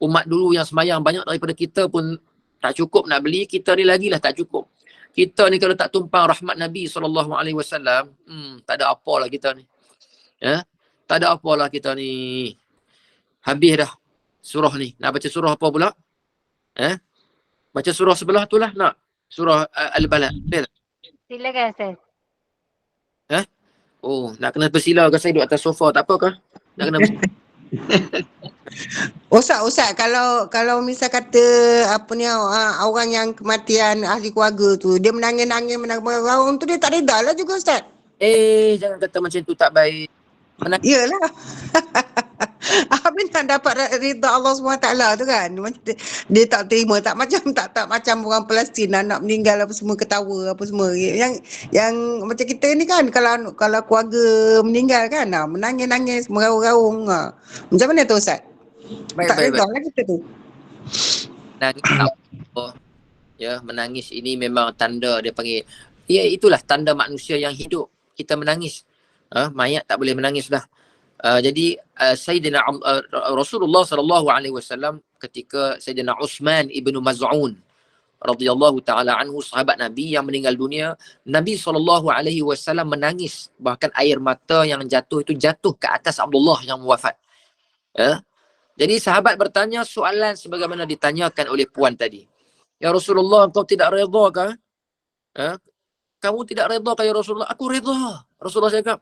Umat dulu yang sembahyang banyak daripada kita pun tak cukup nak beli, kita ni lagi lah tak cukup. Kita ni kalau tak tumpang rahmat Nabi SAW, tak ada apalah kita ni. Ya? Tak ada apalah kita ni. Habis dah surah ni. Nak baca surah apa pula? Baca surah sebelah tu lah nak. Surah Al-Balad. Silakan Ustaz. Oh, nak kena bersila ke saya duduk atas sofa tak apa ke? Nak kena bersila. Ustaz, kalau misal kata apa ni orang yang kematian ahli keluarga tu, dia menangis-nangis menangis tu, dia tak reda lah juga Ustaz. Jangan kata macam tu, tak baik. Iyalah. Habis nak dapat rida Allah SWT tu kan. Dia tak terima, tak macam orang Palestin anak meninggal apa semua ketawa apa semua. Yang macam kita ni kan, kalau keluarga meninggal kan, menangis-nangis, meraung-raung. Macam mana tu Ustaz? Tak reda lah kita tu. Menangis tak apa. Ya, menangis ini memang tanda dia panggil. Ya, itulah tanda manusia yang hidup. Kita menangis. Mayat tak boleh menangis dah. Jadi Sayyidina Rasulullah sallallahu alaihi wasallam ketika Sayyidina Uthman ibnu Maz'un radhiyallahu taala anhu, sahabat Nabi yang meninggal dunia, Nabi sallallahu alaihi wasallam menangis, bahkan air mata yang jatuh itu jatuh ke atas Abdullah yang wafat. Jadi sahabat bertanya soalan sebagaimana ditanyakan oleh puan tadi. Ya Rasulullah, engkau tidak redha ke? Kamu tidak redha ke ya Rasulullah? Aku redha. Rasulullah cakap,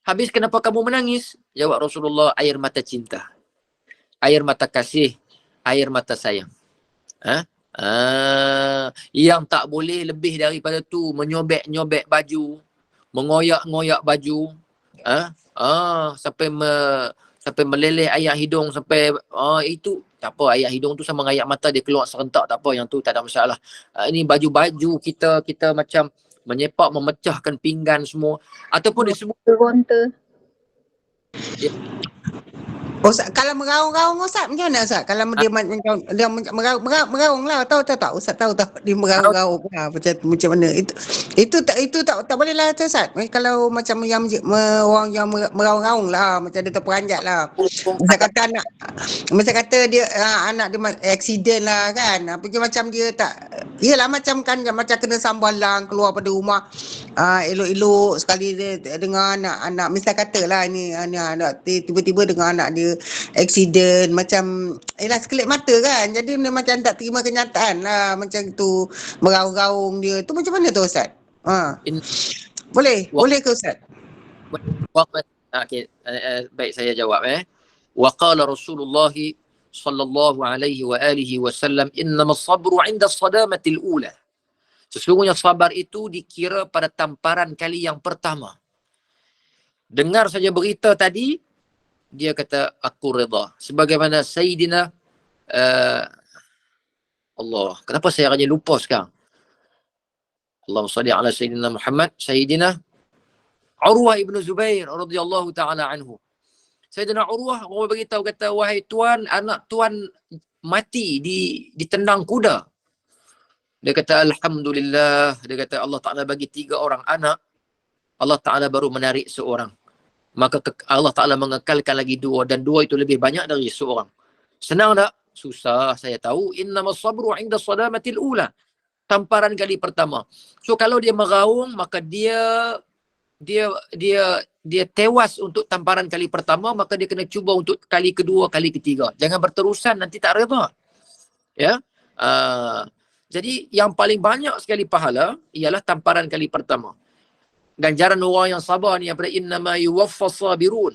habis kenapa kamu menangis? Jawab Rasulullah, air mata cinta. Air mata kasih. Air mata sayang. Yang tak boleh lebih daripada tu, menyobek-nyobek baju, mengoyak-ngoyak baju. Sampai meleleh air hidung, sampai itu tak apa, air hidung tu sama air mata dia keluar serentak, tak apa, yang tu tak ada masalah. Ini baju-baju kita macam menyepak, memecahkan pinggan semua, ataupun disebut Ronta. Ustaz, kalau meraung-raung Ustaz macam mana Ustaz? Kalau dia meraung lah, tahu tak Ustaz, tahu dia meraung-raung macam mana? Itu tak boleh lah Ustaz. Kalau macam yang orang yang meraung-raung lah, macam dia terperanjat lah. Macam kata dia anak dia accident lah kan. Macam dia tak, iyalah macam kan, macam kena sambalang keluar pada rumah. Elok-elok sekali dia dengar anak misal katalah ni anak tiba-tiba dengar anak dia accident, macam sekelip mata kan, jadi dia macam tak terima kenyataan lah, macam tu meraung-raung dia tu. Macam mana tu Ustaz? Boleh ke Ustaz? Okay, baik, saya jawab. Wa qala Rasulullah sallallahu alaihi wa alihi wasallam, innamas sabru 'inda as-sadamatil ula. Sesungguhnya sabar itu dikira pada tamparan kali yang pertama. Dengar saja berita tadi, dia kata aku redha. Sebagaimana Sayyidina Allah, kenapa saya hanya lupa sekarang? Allahumma salli ala Sayyidina Muhammad. Sayyidina Urwah ibn Zubair radhiyallahu ta'ala anhu. Sayyidina Urwah, orang beritahu kata, wahai tuan, anak tuan mati ditendang kuda. Dia kata alhamdulillah. Dia kata Allah Ta'ala bagi 3 orang anak, Allah Ta'ala baru menarik seorang. Maka Allah Ta'ala mengekalkan lagi 2, dan 2 itu lebih banyak dari seorang. Senang tak? Susah, saya tahu. Innamas sabru 'inda sadamatil ula. Tamparan kali pertama. So kalau dia meraung, maka dia tewas untuk tamparan kali pertama, maka dia kena cuba untuk kali kedua, kali ketiga. Jangan berterusan, nanti tak redha. Ya. Jadi yang paling banyak sekali pahala ialah tamparan kali pertama. Ganjaran orang yang sabar ni apa? Innama yuwaffas sabirun.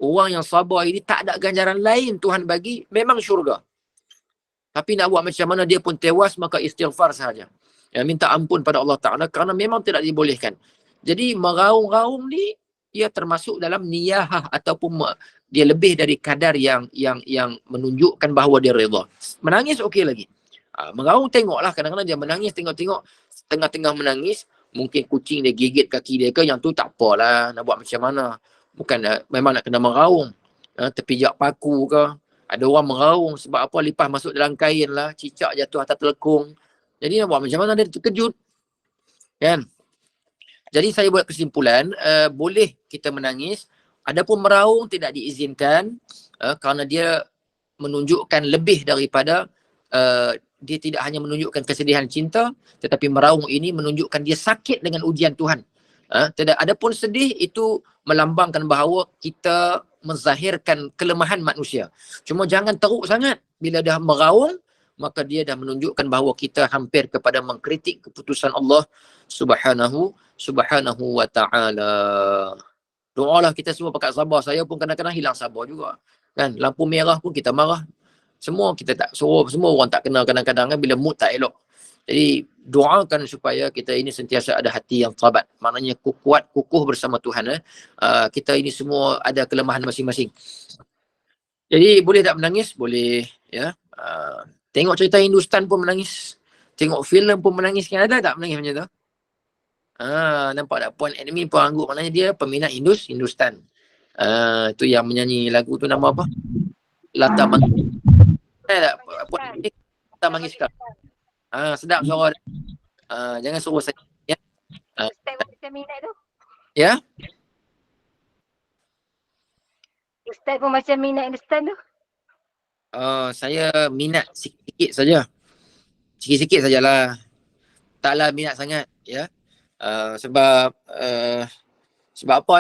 Orang yang sabar ini tak ada ganjaran lain Tuhan bagi, memang syurga. Tapi nak buat macam mana, dia pun tewas, maka istighfar sahaja. Ya, minta ampun pada Allah Ta'ala kerana memang tidak dibolehkan. Jadi meraung-raung ni ia termasuk dalam niyahah, ataupun dia lebih dari kadar yang menunjukkan bahawa dia redha. Menangis okey lagi. Meraung tengoklah, kadang-kadang dia menangis, tengok-tengok tengah-tengah menangis, mungkin kucing dia gigit kaki dia ke, yang tu tak apalah, nak buat macam mana. Bukan memang nak kena meraung. Terpijak paku ke. Ada orang meraung sebab apa, lipas masuk dalam kain lah, cicak jatuh atas telekung. Jadi nak buat macam mana, dia terkejut. Kan? Jadi saya buat kesimpulan, boleh kita menangis. Adapun meraung tidak diizinkan kerana dia menunjukkan lebih daripada dia tidak hanya menunjukkan kesedihan cinta, tetapi meraung ini menunjukkan dia sakit dengan ujian Tuhan. Adapun sedih itu melambangkan bahawa kita menzahirkan kelemahan manusia. Cuma jangan teruk sangat. Bila dah meraung, maka dia dah menunjukkan bahawa kita hampir kepada mengkritik keputusan Allah subhanahu wa ta'ala. Doalah kita semua pakat sabar. Saya pun kadang-kadang hilang sabar juga. Kan? Lampu merah pun kita marah. Semua kita tak suruh, semua orang tak kenal kadang-kadang kan, bila mood tak elok. Jadi doakan supaya kita ini sentiasa ada hati yang sabat. Maknanya kukuh bersama Tuhan. Kita ini semua ada kelemahan masing-masing. Jadi boleh tak menangis? Boleh. Ya. Tengok cerita Hindustan pun menangis. Tengok filem pun menangis. Kan ada tak menangis macam tu? Nampak tak? Puan admin pun angguk. Maknanya dia peminat Hindustan. Itu yang menyanyi lagu tu nama apa? Lata Mangeshkar. Tak? Puan admin Lata Mangeshkar. Sedap suara dia. Jangan suruh saya. Ya. Ustaz pun macam minat tu. Ya? Ustaz pun macam minat Hindustan tu. Saya minat sikit-sikit saja. Sikit-sikit sajalah. Taklah minat sangat. Ya. Sebab apa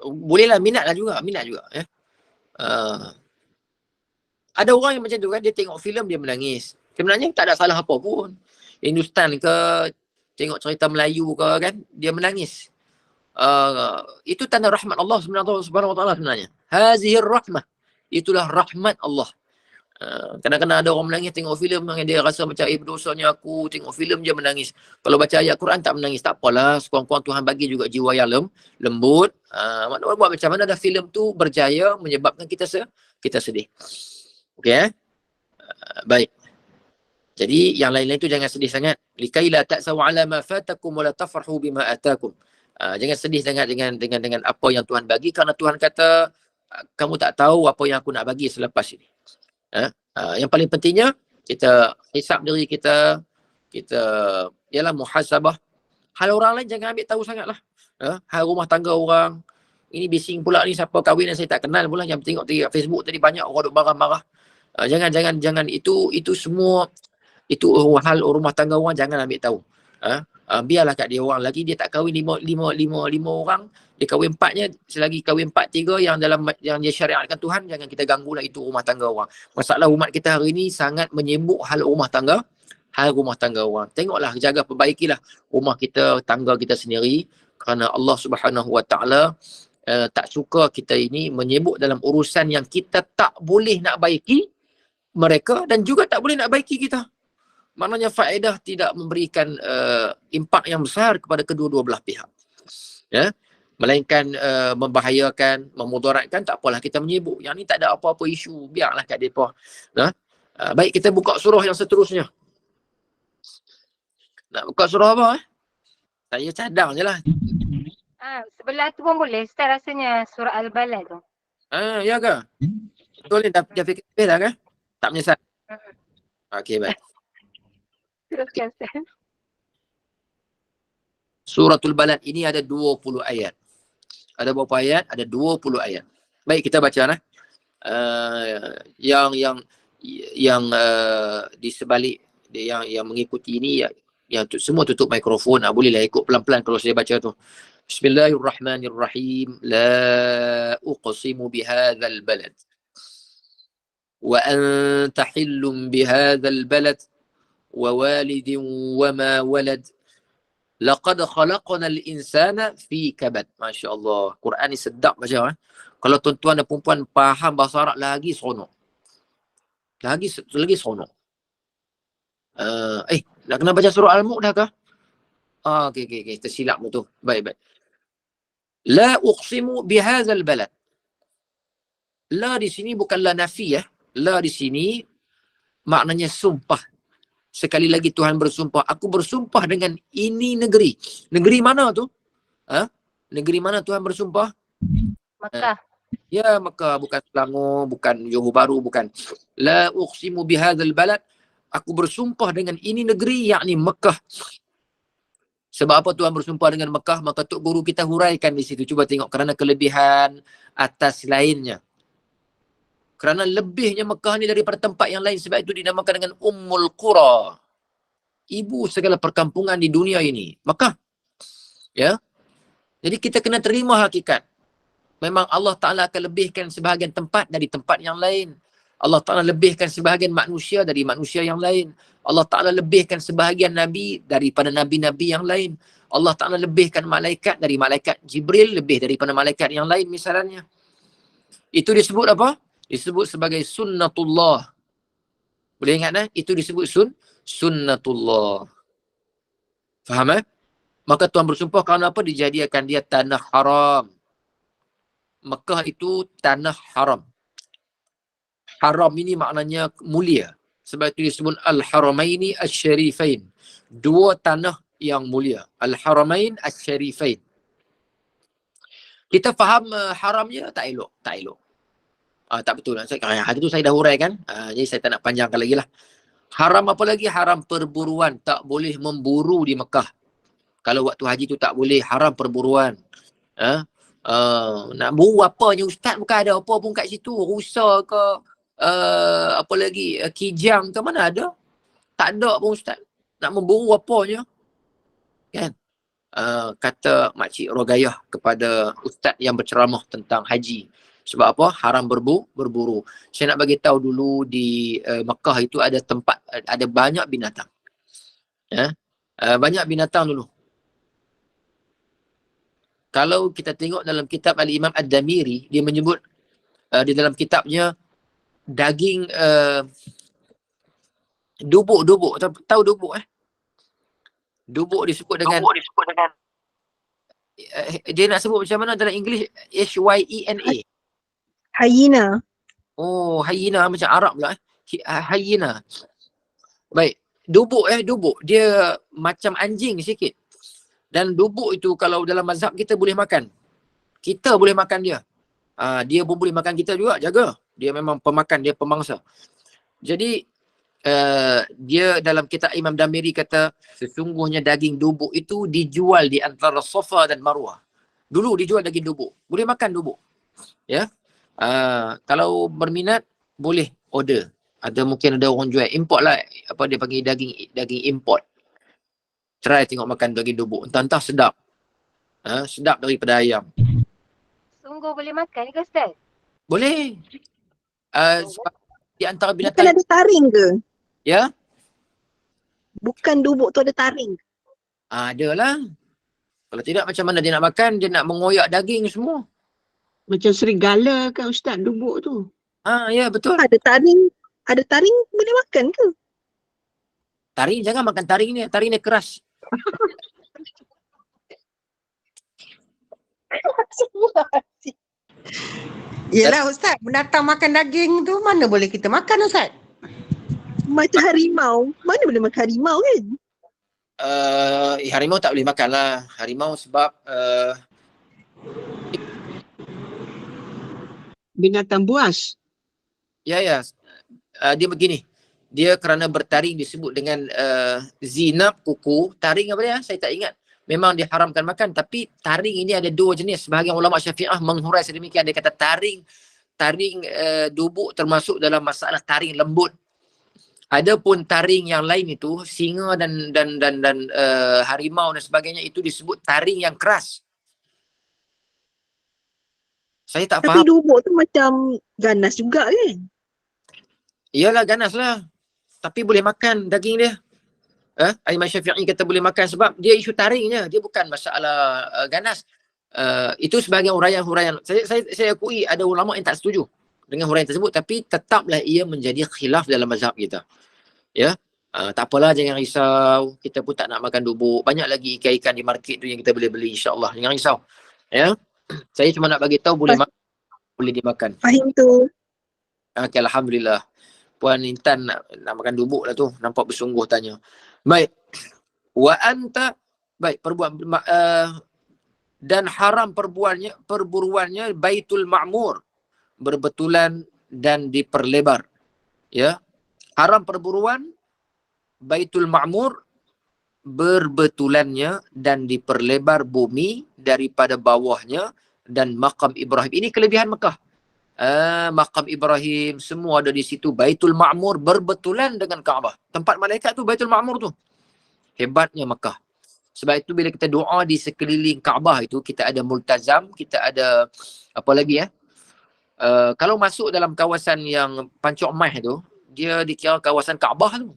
bolehlah minat juga. Ya. Ada orang yang macam tu kan, dia tengok filem dia menangis. Sebenarnya tak ada salah apa pun. Hindustan ke, tengok cerita Melayu ke kan, dia menangis. Itu tanda rahmat Allah Subhanahu wa ta'ala sebenarnya. Hazihir rahmah. Itulah rahmat Allah. Kadang-kadang ada orang menangis tengok filem, dia rasa macam berdosanya aku, tengok filem je menangis. Kalau baca ayat Quran tak menangis, tak apalah. Sekurang-kurang Tuhan bagi juga jiwa yang lembut. Maknanya buat macam mana dah filem tu berjaya menyebabkan kita sedih. Okey. Baik. Jadi yang lain-lain tu jangan sedih sangat. Likai la ta'saw 'ala ma fatakum wa la tafrahu bima atakum. Jangan sedih sangat dengan apa yang Tuhan bagi, kerana Tuhan kata kamu tak tahu apa yang aku nak bagi selepas ini. Yang paling pentingnya kita hisap diri kita ialah muhasabah. Hal orang lain jangan ambil tahu sangatlah. Hal rumah tangga orang. Ini bising pula ni, siapa kahwin yang saya tak kenal pula, yang tengok kat Facebook tadi banyak orang duk marah-marah. Jangan itu semua itu hal rumah tangga orang, jangan ambil tahu. Biarlah kat dia orang lagi, dia tak kahwin lima orang, dia kahwin 4-nya, selagi kahwin 4-3 yang dia syariatkan Tuhan, jangan kita ganggulah itu rumah tangga orang. Masalah umat kita hari ini sangat menyibuk hal rumah tangga orang. Tengoklah, jaga, perbaikilah rumah kita, tangga kita sendiri, kerana Allah Subhanahu wa ta'ala tak suka kita ini menyibuk dalam urusan yang kita tak boleh nak baiki mereka, dan juga tak boleh nak baiki kita. Maknanya faedah tidak memberikan impak yang besar kepada kedua-dua belah pihak. Ya? Melainkan membahayakan, memudaratkan, tak apalah kita menyibuk. Yang ni tak ada apa-apa isu, biarlah kat mereka. Baik, kita buka surah yang seterusnya. Nak buka surah apa? Saya cadang je lah. Sebelah tu pun boleh. Ustaz rasanya surah Al-Balad tu. Ya ke? Betul ni, dah fikir dah ke? Tak menyesal? Okey, baik. Teruskan Ustaz. Suratul Balad ini ada 20 ayat. Ada berapa ayat? Ada 20 ayat. Baik, kita baca lah. Yang di sebalik yang mengikuti ini, yang semua tutup mikrofon. Bolehlah ikut pelan-pelan kalau saya baca tu. Bismillahirrahmanirrahim. La uqsimu bihadzal balad. Wa anta hillum bihadzal balad. Wa walidin wa ma walad. Laqad khalaqnal insana fi kabad. Masya-Allah. Quran ni sedap baca. Kalau tuan-tuan dan puan-puan faham bahasa Arab, lagi seronok. Lagi seronok. Nak kena baca surah Al-Mulk dah kah? Okey. Tersilap betul. Baik. La uqsimu bihadzal balad. La di sini bukanlah nafi ya. La di sini maknanya sumpah. Sekali lagi Tuhan bersumpah, aku bersumpah dengan ini negeri. Negeri mana tu? Negeri mana Tuhan bersumpah? Mekah. Ya, Mekah, bukan Selangor, bukan Johor Bahru, bukan. La uqsimu bihadzal balad. Aku bersumpah dengan ini negeri, yakni Mekah. Sebab apa Tuhan bersumpah dengan Mekah? Maka Tok Guru kita huraikan di situ. Cuba tengok, kerana kelebihan atas lainnya. Kerana lebihnya Mekah ni daripada tempat yang lain. Sebab itu dinamakan dengan Ummul Qura. Ibu segala perkampungan di dunia ini. Mekah. Ya. Jadi kita kena terima hakikat. Memang Allah Ta'ala akan lebihkan sebahagian tempat dari tempat yang lain. Allah Ta'ala lebihkan sebahagian manusia dari manusia yang lain. Allah Ta'ala lebihkan sebahagian Nabi daripada Nabi-Nabi yang lain. Allah Ta'ala lebihkan malaikat dari malaikat Jibril lebih daripada malaikat yang lain misalnya. Itu disebut apa? Disebut sebagai sunnatullah. Boleh ingat itu disebut sunnatullah. Faham Maka Tuhan bersumpah kerana apa? Dijadikan dia tanah haram. Mekah itu tanah haram. Haram ini maknanya mulia. Sebab itu disebut Al-Haramaini Asy-Syarifain. Dua tanah yang mulia. Al-Haramain Asy-Syarifain. Kita faham haramnya tak elok. Tak elok. Tak betul. Hari tu saya dah huraikan. Jadi saya tak nak panjangkan lagi lah. Haram apa lagi? Haram perburuan. Tak boleh memburu di Mekah. Kalau waktu haji tu tak boleh. Haram perburuan. Nak buru apanya ustaz, bukan ada apa pun kat situ. Rusa ke apa lagi kijang ke mana ada. Tak ada pun ustaz. Nak memburu apanya kan. Kata Makcik Rogayah kepada ustaz yang berceramah tentang haji. Sebab apa? Haram berburu. Saya nak bagi tahu dulu di Mekah itu ada tempat, ada banyak binatang. Banyak binatang dulu. Kalau kita tengok dalam kitab Al-Imam Ad-Damiri, dia menyebut di dalam kitabnya daging dubuk. Tahu dubuk Dubuk disebut dengan dia nak sebut macam mana dalam English? Hyena. Hyena. Oh, hyena macam Arab pula. Hyena. Baik. Dubuk. Dia macam anjing sikit. Dan dubuk itu kalau dalam mazhab kita boleh makan. Kita boleh makan dia. Dia pun boleh makan kita juga, jaga. Dia memang pemakan, dia pemangsa. Jadi, dia dalam kitab Imam Damiri kata, sesungguhnya daging dubuk itu dijual di antara Safa dan Marwah. Dulu dijual daging dubuk. Boleh makan dubuk. Ya. Kalau berminat, boleh order. Mungkin ada orang jual. Import lah. Apa dia panggil daging import. Try tengok makan daging dubuk. Entah-entah sedap. Sedap daripada ayam. Sungguh boleh makan ke Ustaz? Boleh. Sebab di antara Bukan binatang. ada taring ke? Ya? Bukan dubuk tu ada taring. Adalah. Kalau tidak macam mana dia nak makan, dia nak mengoyak daging semua. Macam serigala kan Ustaz dubuk tu. Ya betul. Ada taring boleh makan ke? Taring, jangan makan taring ni. Taring ni keras. Yelah Ustaz, binatang makan daging tu mana boleh kita makan Ustaz? Macam harimau. Mana boleh makan harimau kan? Harimau tak boleh makan lah. Harimau sebab Binatang buas. Ya. Dia begini. Dia kerana bertaring disebut dengan zinab kuku. Taring apa dia? Saya tak ingat. Memang diharamkan makan. Tapi taring ini ada dua jenis. Sebahagian ulama Syafi'ah menghurai sedemikian. Dia kata taring dubuk termasuk dalam masalah taring lembut. Adapun taring yang lain itu singa dan harimau dan sebagainya itu disebut taring yang keras. Saya tak faham. Tapi dubuk tu macam ganas juga kan? Iyalah ganas lah. Tapi boleh makan daging dia. Imam Syafi'i kata boleh makan sebab dia isu taringnya. Dia bukan masalah ganas. Itu sebahagian huraian. Saya akui ada ulama yang tak setuju dengan huraian tersebut. Tapi tetaplah ia menjadi khilaf dalam mazhab kita. Ya. Tak apalah, jangan risau. Kita pun tak nak makan dubuk. Banyak lagi ikan-ikan di market tu yang kita boleh beli, insyaAllah. Jangan risau. Ya. Saya cuma nak bagi tahu boleh dimakan. Fahim tu. Okay, Alhamdulillah. Puan Intan nak makan dubuk lah tu. Nampak bersungguh tanya. Baik. Baik, dan haram perburuannya Baitul Ma'mur. Berbetulan dan diperlebar. Ya. Haram perburuan Baitul Ma'mur berbetulannya dan diperlebar bumi daripada bawahnya dan makam Ibrahim. Ini kelebihan Mekah. Makam Ibrahim semua ada di situ. Baitul Ma'mur berbetulan dengan Kaabah. Tempat malaikat tu Baitul Ma'mur tu. Hebatnya Mekah. Sebab itu bila kita doa di sekeliling Kaabah itu, kita ada multazam, kita ada apa lagi kalau masuk dalam kawasan yang Pancok Mai tu, dia dikira kawasan Kaabah tu.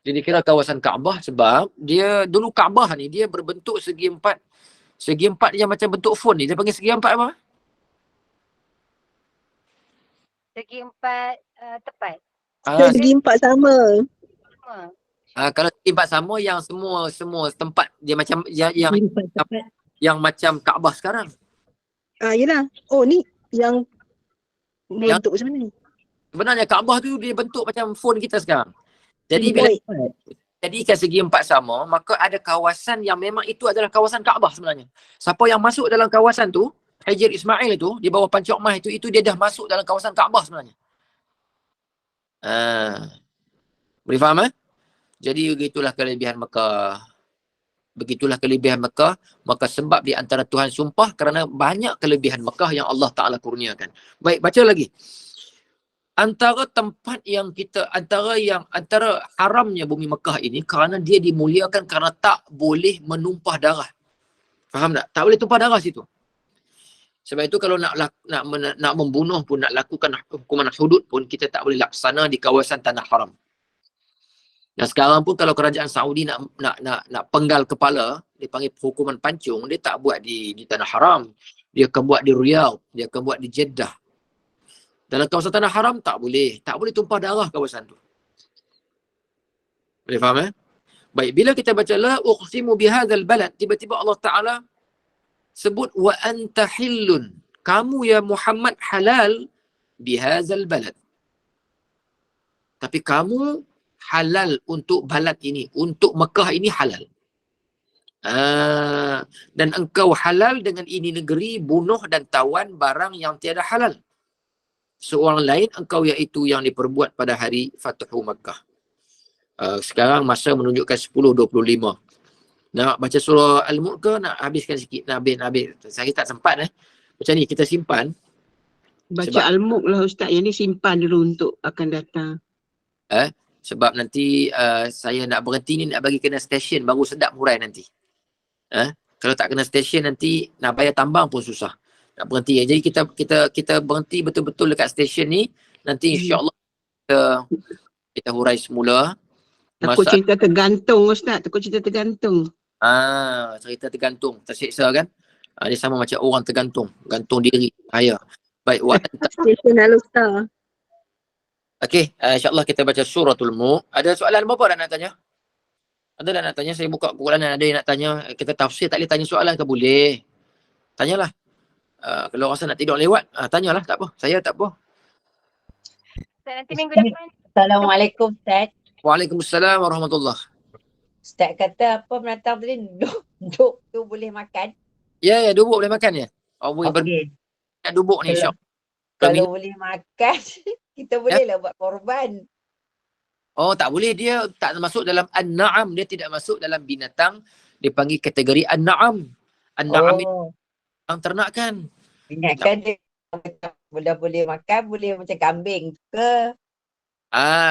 Dia dikira kawasan Kaabah sebab dia dulu Kaabah ni dia berbentuk segi empat. Segi empat yang macam bentuk phone ni. Dia panggil segi empat apa? Segi empat tepat. Segi empat sama. Kalau segi empat sama yang semua tempat dia macam yang macam Kaabah sekarang. Yelah. Oh ni yang bentuk macam mana? Sebenarnya Kaabah tu dia bentuk macam phone kita sekarang. Jadi bila jadikan segi empat sama, maka ada kawasan yang memang itu adalah kawasan Kaabah sebenarnya. Siapa yang masuk dalam kawasan tu, Hajar Ismail itu, di bawah Pancok Mai itu dia dah masuk dalam kawasan Kaabah sebenarnya. Boleh faham Jadi begitulah kelebihan Mekah. Begitulah kelebihan Mekah. Maka sebab di antara Tuhan sumpah kerana banyak kelebihan Mekah yang Allah Ta'ala kurniakan. Baik, baca lagi. Antara tempat yang kita, antara haramnya bumi Mekah ini kerana dia dimuliakan kerana tak boleh menumpah darah. Faham tak? Tak boleh tumpah darah situ. Sebab itu kalau nak membunuh pun, nak lakukan hukuman hudud pun, kita tak boleh laksana di kawasan tanah haram. Dan sekarang pun kalau kerajaan Saudi nak penggal kepala, dia panggil hukuman pancung, dia tak buat di tanah haram. Dia akan buat di Riyadh, dia akan buat di Jeddah. Dalam kawasan tanah haram tak boleh tumpah darah kawasan tu. Boleh faham Baik, bila kita baca la uqsimu bihadzal balad, tiba-tiba Allah Taala sebut wa anta hillun. Kamu ya Muhammad halal bihadzal balad. Tapi kamu halal untuk balad ini, untuk Mekah ini halal. Dan engkau halal dengan ini negeri bunuh dan tawan barang yang tiada halal. Seorang lain engkau iaitu yang diperbuat pada hari Fathu Makkah. Sekarang masa menunjukkan 10.25. Nak baca surah Al-Mulk ke nak habiskan sikit? Nak habis. Saya tak sempat Macam ni kita simpan. Baca Al-Mulk lah Ustaz. Yang ni simpan dulu untuk akan datang. Sebab nanti saya nak berhenti ni, nak bagi kena stesen baru sedap murai nanti. Kalau tak kena stesen nanti nak bayar tambang pun susah. Nak berhenti. Jadi kita berhenti betul-betul dekat stesen ni. Nanti insya-Allah kita hurai semula. Takut cerita tergantung Ustaz. Cerita tergantung. Cerita tergantung. Tersiksa kan? Dia sama macam orang tergantung. Gantung diri. Baik. Stesen Al-Usta. Okey. InsyaAllah kita baca suratul Mulk. Ada soalan apa nak tanya? Ada nak tanya? Saya buka kumpulan ada yang nak tanya. Kita tafsir tak boleh tanya soalan ke? Boleh. Tanyalah. Kalau rasa nak tidur lewat, tanyalah, tak apa. Saya tak apa. Nanti minggu depan. Assalamualaikum Ustaz. Waalaikumsalam warahmatullahi. Ustaz kata apa menatang tadi duduk tu boleh makan? Ya, dubuk boleh makan ya. Boleh nak dubuk ni insya-Allah. Kalau boleh makan, kita bolehlah buat korban. Tak boleh, dia tak masuk dalam an-na'am, dia tidak masuk dalam binatang, dipanggil kategori an-na'am. An-na'am itu yang ternakan. Ingatkan dia boleh makan, boleh macam kambing ke?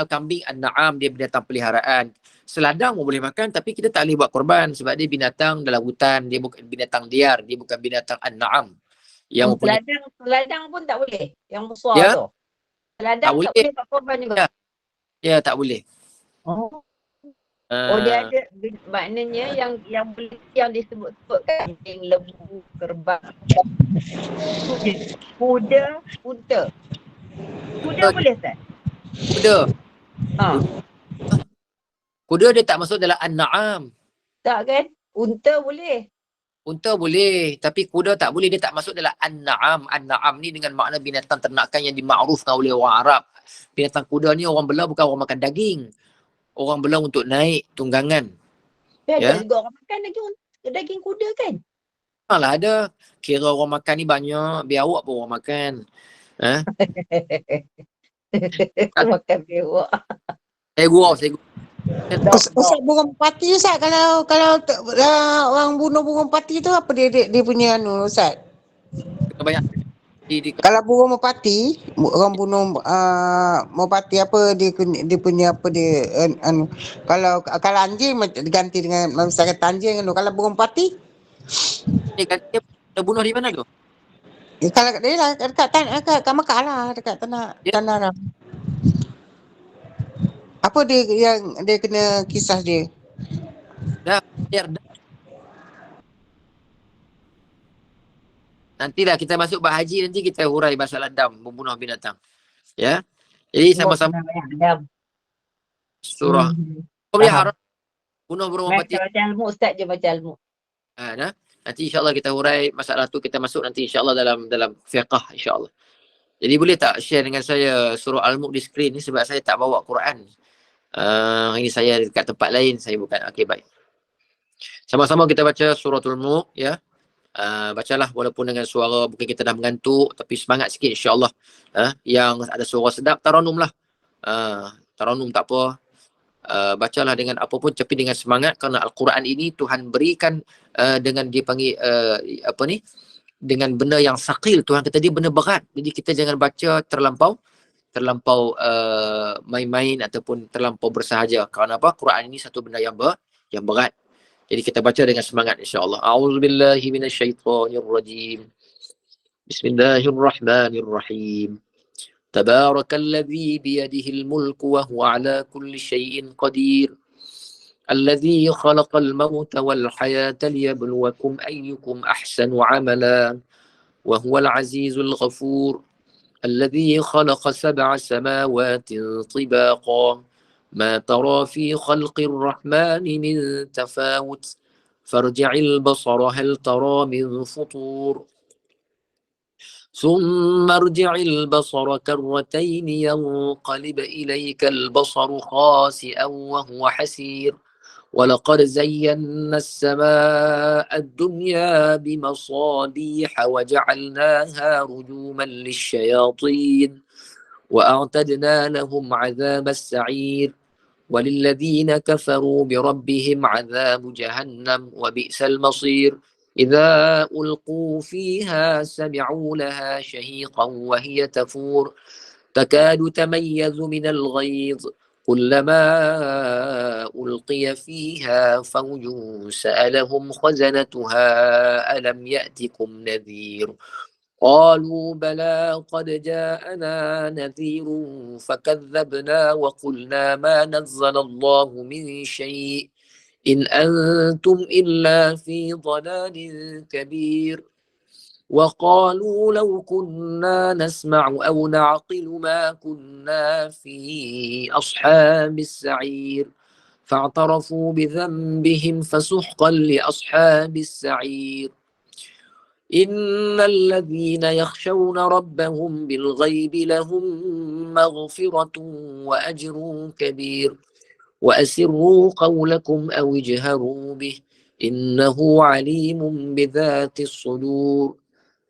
Kambing an-na'am, dia binatang peliharaan. Seladang pun boleh makan, tapi kita tak boleh buat korban sebab dia binatang dalam hutan, dia bukan binatang liar, dia bukan binatang an-na'am. Yang Seladang pun tak boleh. Yang besar tu. Seladang tak boleh buat korban juga. Ya, tak boleh. Dia ada maknanya yang disebut-sebut kan, lembu, kerbau, kuda, unta. Kuda boleh Ustaz? Kuda dia tak masuk dalam an-na'am. Tak kan? Unta boleh. Unta boleh, tapi kuda tak boleh, dia tak masuk dalam an-na'am. An-na'am ni dengan makna binatang ternakan yang dimakrufkan oleh orang Arab. Binatang kuda ni orang belah bukan orang makan daging. Orang belah untuk naik tunggangan. Ada juga orang makan daging kuda kan? Ada. Kira orang makan ni banyak, biawak pun orang makan. Makan biawak. Saya gurau. Ustaz burung merpati Ustaz, kalau orang bunuh burung merpati tu apa dia punya Ustaz? Banyak. Kalau burung merpati, orang bunuh merpati apa dia punya apa dia kalau anjing diganti dengan misalkan anjing tu. Kalau burung merpati dia bunuh di mana tu? kalau dia lah dekat Mekah lah, dekat tanah Arab. Apa dia yang dia kena kisah dia? Dah. Nantilah kita masuk bab haji, nanti kita hurai masalah dam, membunuh binatang. Ya. Jadi sama-sama surah. Kau boleh haram bunuh burung merpati. Baca ilmu, Ustaz je baca ilmu. Nah, nanti insyaAllah kita hurai masalah tu, kita masuk nanti insyaAllah dalam fiqh insyaAllah. Jadi boleh tak share dengan saya surah Al-Mulk di skrin ni, sebab saya tak bawa Quran. Ini saya dekat tempat lain, saya bukan. Okey, baik. Sama-sama kita baca suratul Mulk, ya. Bacalah walaupun dengan suara mungkin kita dah mengantuk, tapi semangat sikit insyaAllah. Yang ada suara sedap, taranum lah. Taranum tak apa. Bacalah dengan apa pun, tapi dengan semangat, kerana Al-Quran ini Tuhan berikan dengan dia panggil dengan benda yang sakil. Tuhan kata dia benda berat. Jadi kita jangan baca terlampau main-main ataupun terlampau bersahaja. Kerana apa? Quran ini satu benda yang berat. Jadi kita baca dengan semangat insya-Allah. A'udzubillahi minasyaitonirrajim. Bismillahirrahmanirrahim. Tabarakalladzi biyadihil mulku wa huwa ala kulli syai'in qadir. Alladzi khalaqal mauta wal hayata liyabluwakum ayyukum ahsanu 'amala. Wa huwal 'azizul ghafur. Alladzi khalaqa sab'a samawati tibaqan. ما ترى في خلق الرحمن من تفاوت فارجع البصر هل ترى من فطور ثم ارجع البصر كرتين ينقلب إليك البصر خاسئا وهو حسير ولقد زينا السماء الدنيا بمصابيح وجعلناها رجوما للشياطين وأعتدنا لهم عذاب السعير وللذين كفروا بربهم عذاب جهنم وبئس المصير إذا ألقوا فيها سمعوا لها شهيقا وهي تفور تكاد تميز من الغيظ كلما ألقي فيها فوج سألهم خزنتها ألم يأتكم نذير قالوا بلى قد جاءنا نذير فكذبنا وقلنا ما نزل الله من شيء إن أنتم إلا في ضلال كبير وقالوا لو كنا نسمع أو نعقل ما كنا في أصحاب السعير فاعترفوا بذنبهم فسحقا لأصحاب السعير إن الذين يخشون ربهم بالغيب لهم مغفرة وأجر كبير وأسروا قولكم أو اجهروا به إنه عليم بذات الصدور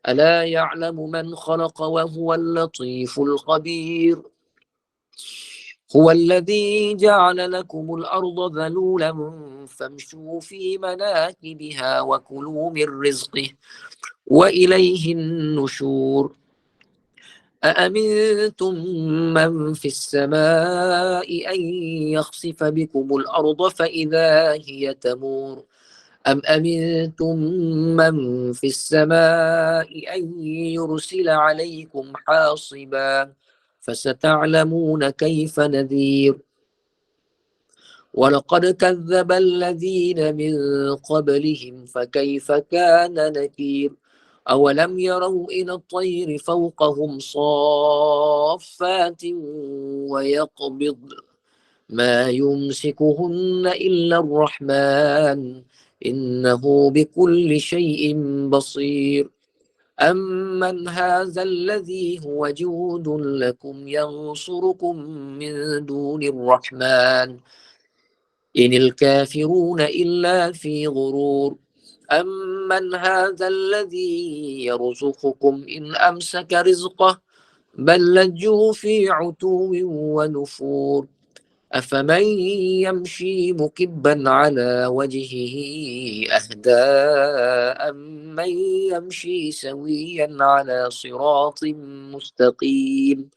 ألا يعلم من خلق وهو اللطيف الخبير هو الذي جعل لكم الأرض ذلولا فامشوا في مناكبها وكلوا من رزقه وإليه النشور أأمنتم من في السماء أن يخسف بكم الأرض فإذا هي تمور أم أمنتم من في السماء أن يرسل عليكم حاصبا فستعلمون كيف نذير ولقد كذب الذين من قبلهم فكيف كان نكير أولم يروا إلى الطير فوقهم صافات ويقبض ما يمسكهن إلا الرحمن إنه بكل شيء بصير أمن هذا الذي هو جود لكم ينصركم من دون الرحمن إن الكافرون إلا في غرور أمن هذا الذي يرزقكم إن أمسك رزقه بل لجوا في عتو ونفور أفمن يمشي مكبا على وجهه أهدى أمن يمشي سويا على صراط مستقيم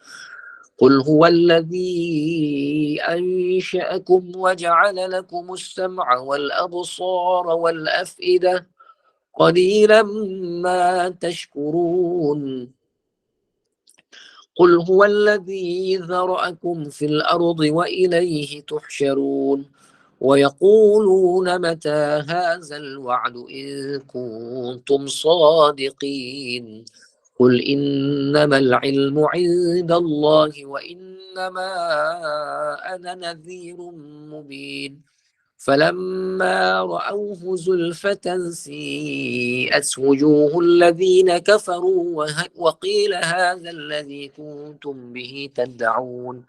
قل هو الذي أنشأكم وجعل لكم السمع والأبصار والأفئدة قليلا ما تشكرون قل هو الذي ذرأكم في الأرض وإليه تحشرون ويقولون متى هذا الوعد إن كنتم صادقين قل إنما العلم عند الله وإنما أنا نذير مبين فلما رأوه زلفة سيئت وجوه الذين كفروا وقيل هذا الذي كنتم به تدعون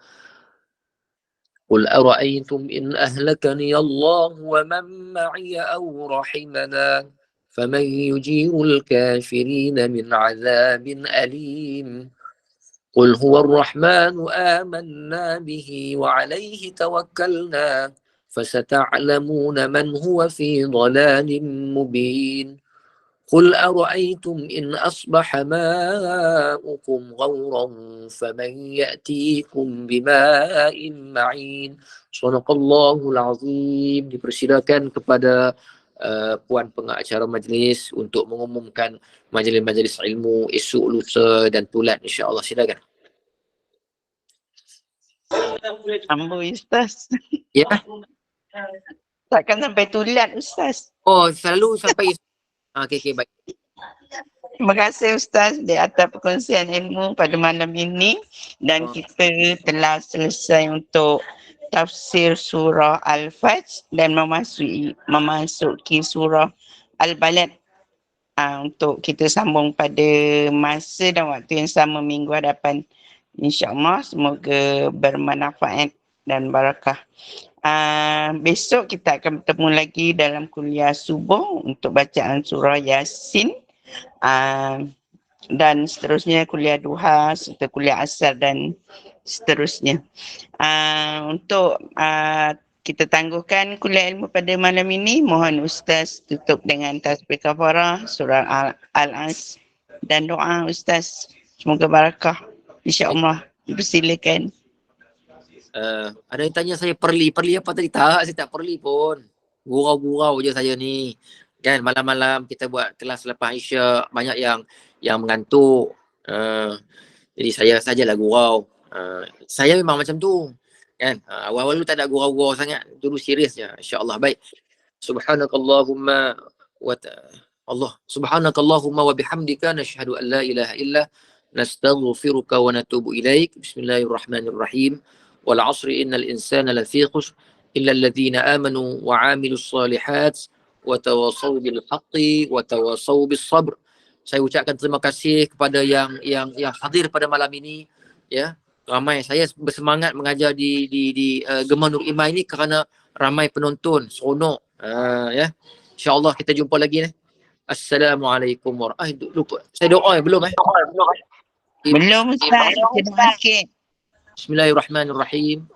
قل أرأيتم إن أهلكني الله ومن معي أو رحمنا فمن يجير الكافرين من عذاب أليم قل هو الرحمن آمنا به وعليه توكلنا فستعلمون من هو في ضلال مبين قل أرأيتم إن أصبح ماؤكم غورا فمن يأتيكم بماء معين Sadaqallahul Azim. Dipersilakan kepada puan pengacara majlis untuk mengumumkan majlis-majlis ilmu esok, lusa dan tulat, insya-Allah. Silakan. Amboi Ustaz. Ya. Takkan sampai tulat Ustaz. Oh, selalu sampai okey, baik. Terima kasih Ustaz di atas perkongsian ilmu pada malam ini dan kita telah selesai untuk tafsir surah Al-Fajr dan memasuki surah Al-Balad. Untuk kita sambung pada masa dan waktu yang sama minggu hadapan. InsyaAllah semoga bermanfaat dan barakah. Besok kita akan bertemu lagi dalam kuliah subuh untuk bacaan surah Yasin. Dan seterusnya kuliah duha serta kuliah asar dan seterusnya. Untuk kita tangguhkan kuliah ilmu pada malam ini, mohon Ustaz tutup dengan tasbih kafarah surah Al-As dan doa Ustaz. Semoga barakah. InsyaAllah. Persilakan. Ada yang tanya saya perli apa tadi? Tak, saya tak perli pun. Gurau-gurau je saya ni. Kan malam-malam kita buat kelas lepas Isyak, banyak yang mengantuk. Jadi saya sajalah gurau. Saya memang macam tu. Kan? Awal-awal tak ada gurau-gurau sangat. Dulu serius je. InsyaAllah. Baik. Subhanakallahumma wa bihamdika nashhadu an la ilaha illa nastaghfiruka wa natubu ilaik. Bismillahirrahmanirrahim. Wal 'asri innal insana lafi khusr illa alladhina amanu wa 'amilus solihat wa tawasaw bil haqqi wa tawasaw bis sabr. Saya ucapkan terima kasih kepada yang hadir pada malam ini, ya. Ramai saya bersemangat mengajar di Gema Nur Iman ini kerana ramai penonton, seronok. Ya. Insya-Allah kita jumpa lagi ni. Assalamualaikum warahmatullahi wabarakatuh. Saya doa belum Belum Ustaz, kita doa sikit. Bismillahirrahmanirrahim.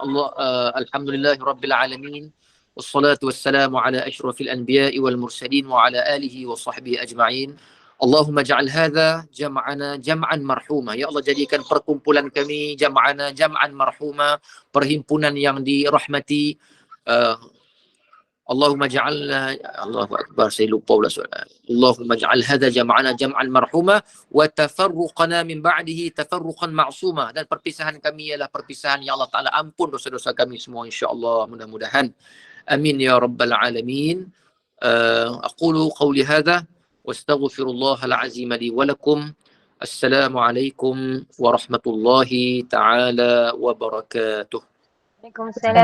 Alhamdulillahirabbil alamin. Wassalatu wassalamu ala asyrafil anbiya'i wal mursalin wa ala alihi wa sahbihi ajma'in. Allahumma ja'al hadha jam'ana jam'an marhuma. Ya Allah, jadikan perkumpulan kami jam'ana jam'an marhuma, perhimpunan yang dirahmati. Allahumma ja'alna, Allahu akbar, saya lupa pula soalan. Allahumma ja'al hadha jam'ana jam'an marhuma wa tafarruqana min ba'dihi tafarruqan ma'suma. Dan perpisahan kami ialah perpisahan yang Allah Ta'ala ampun dosa-dosa kami semua, insya-Allah, mudah-mudahan. Amin ya rabbal alamin. Aqulu qawli hadha واستغفر الله العظيم لي ولكم. السلام عليكم ورحمة الله تعالى وبركاته. Waalaikumsalam.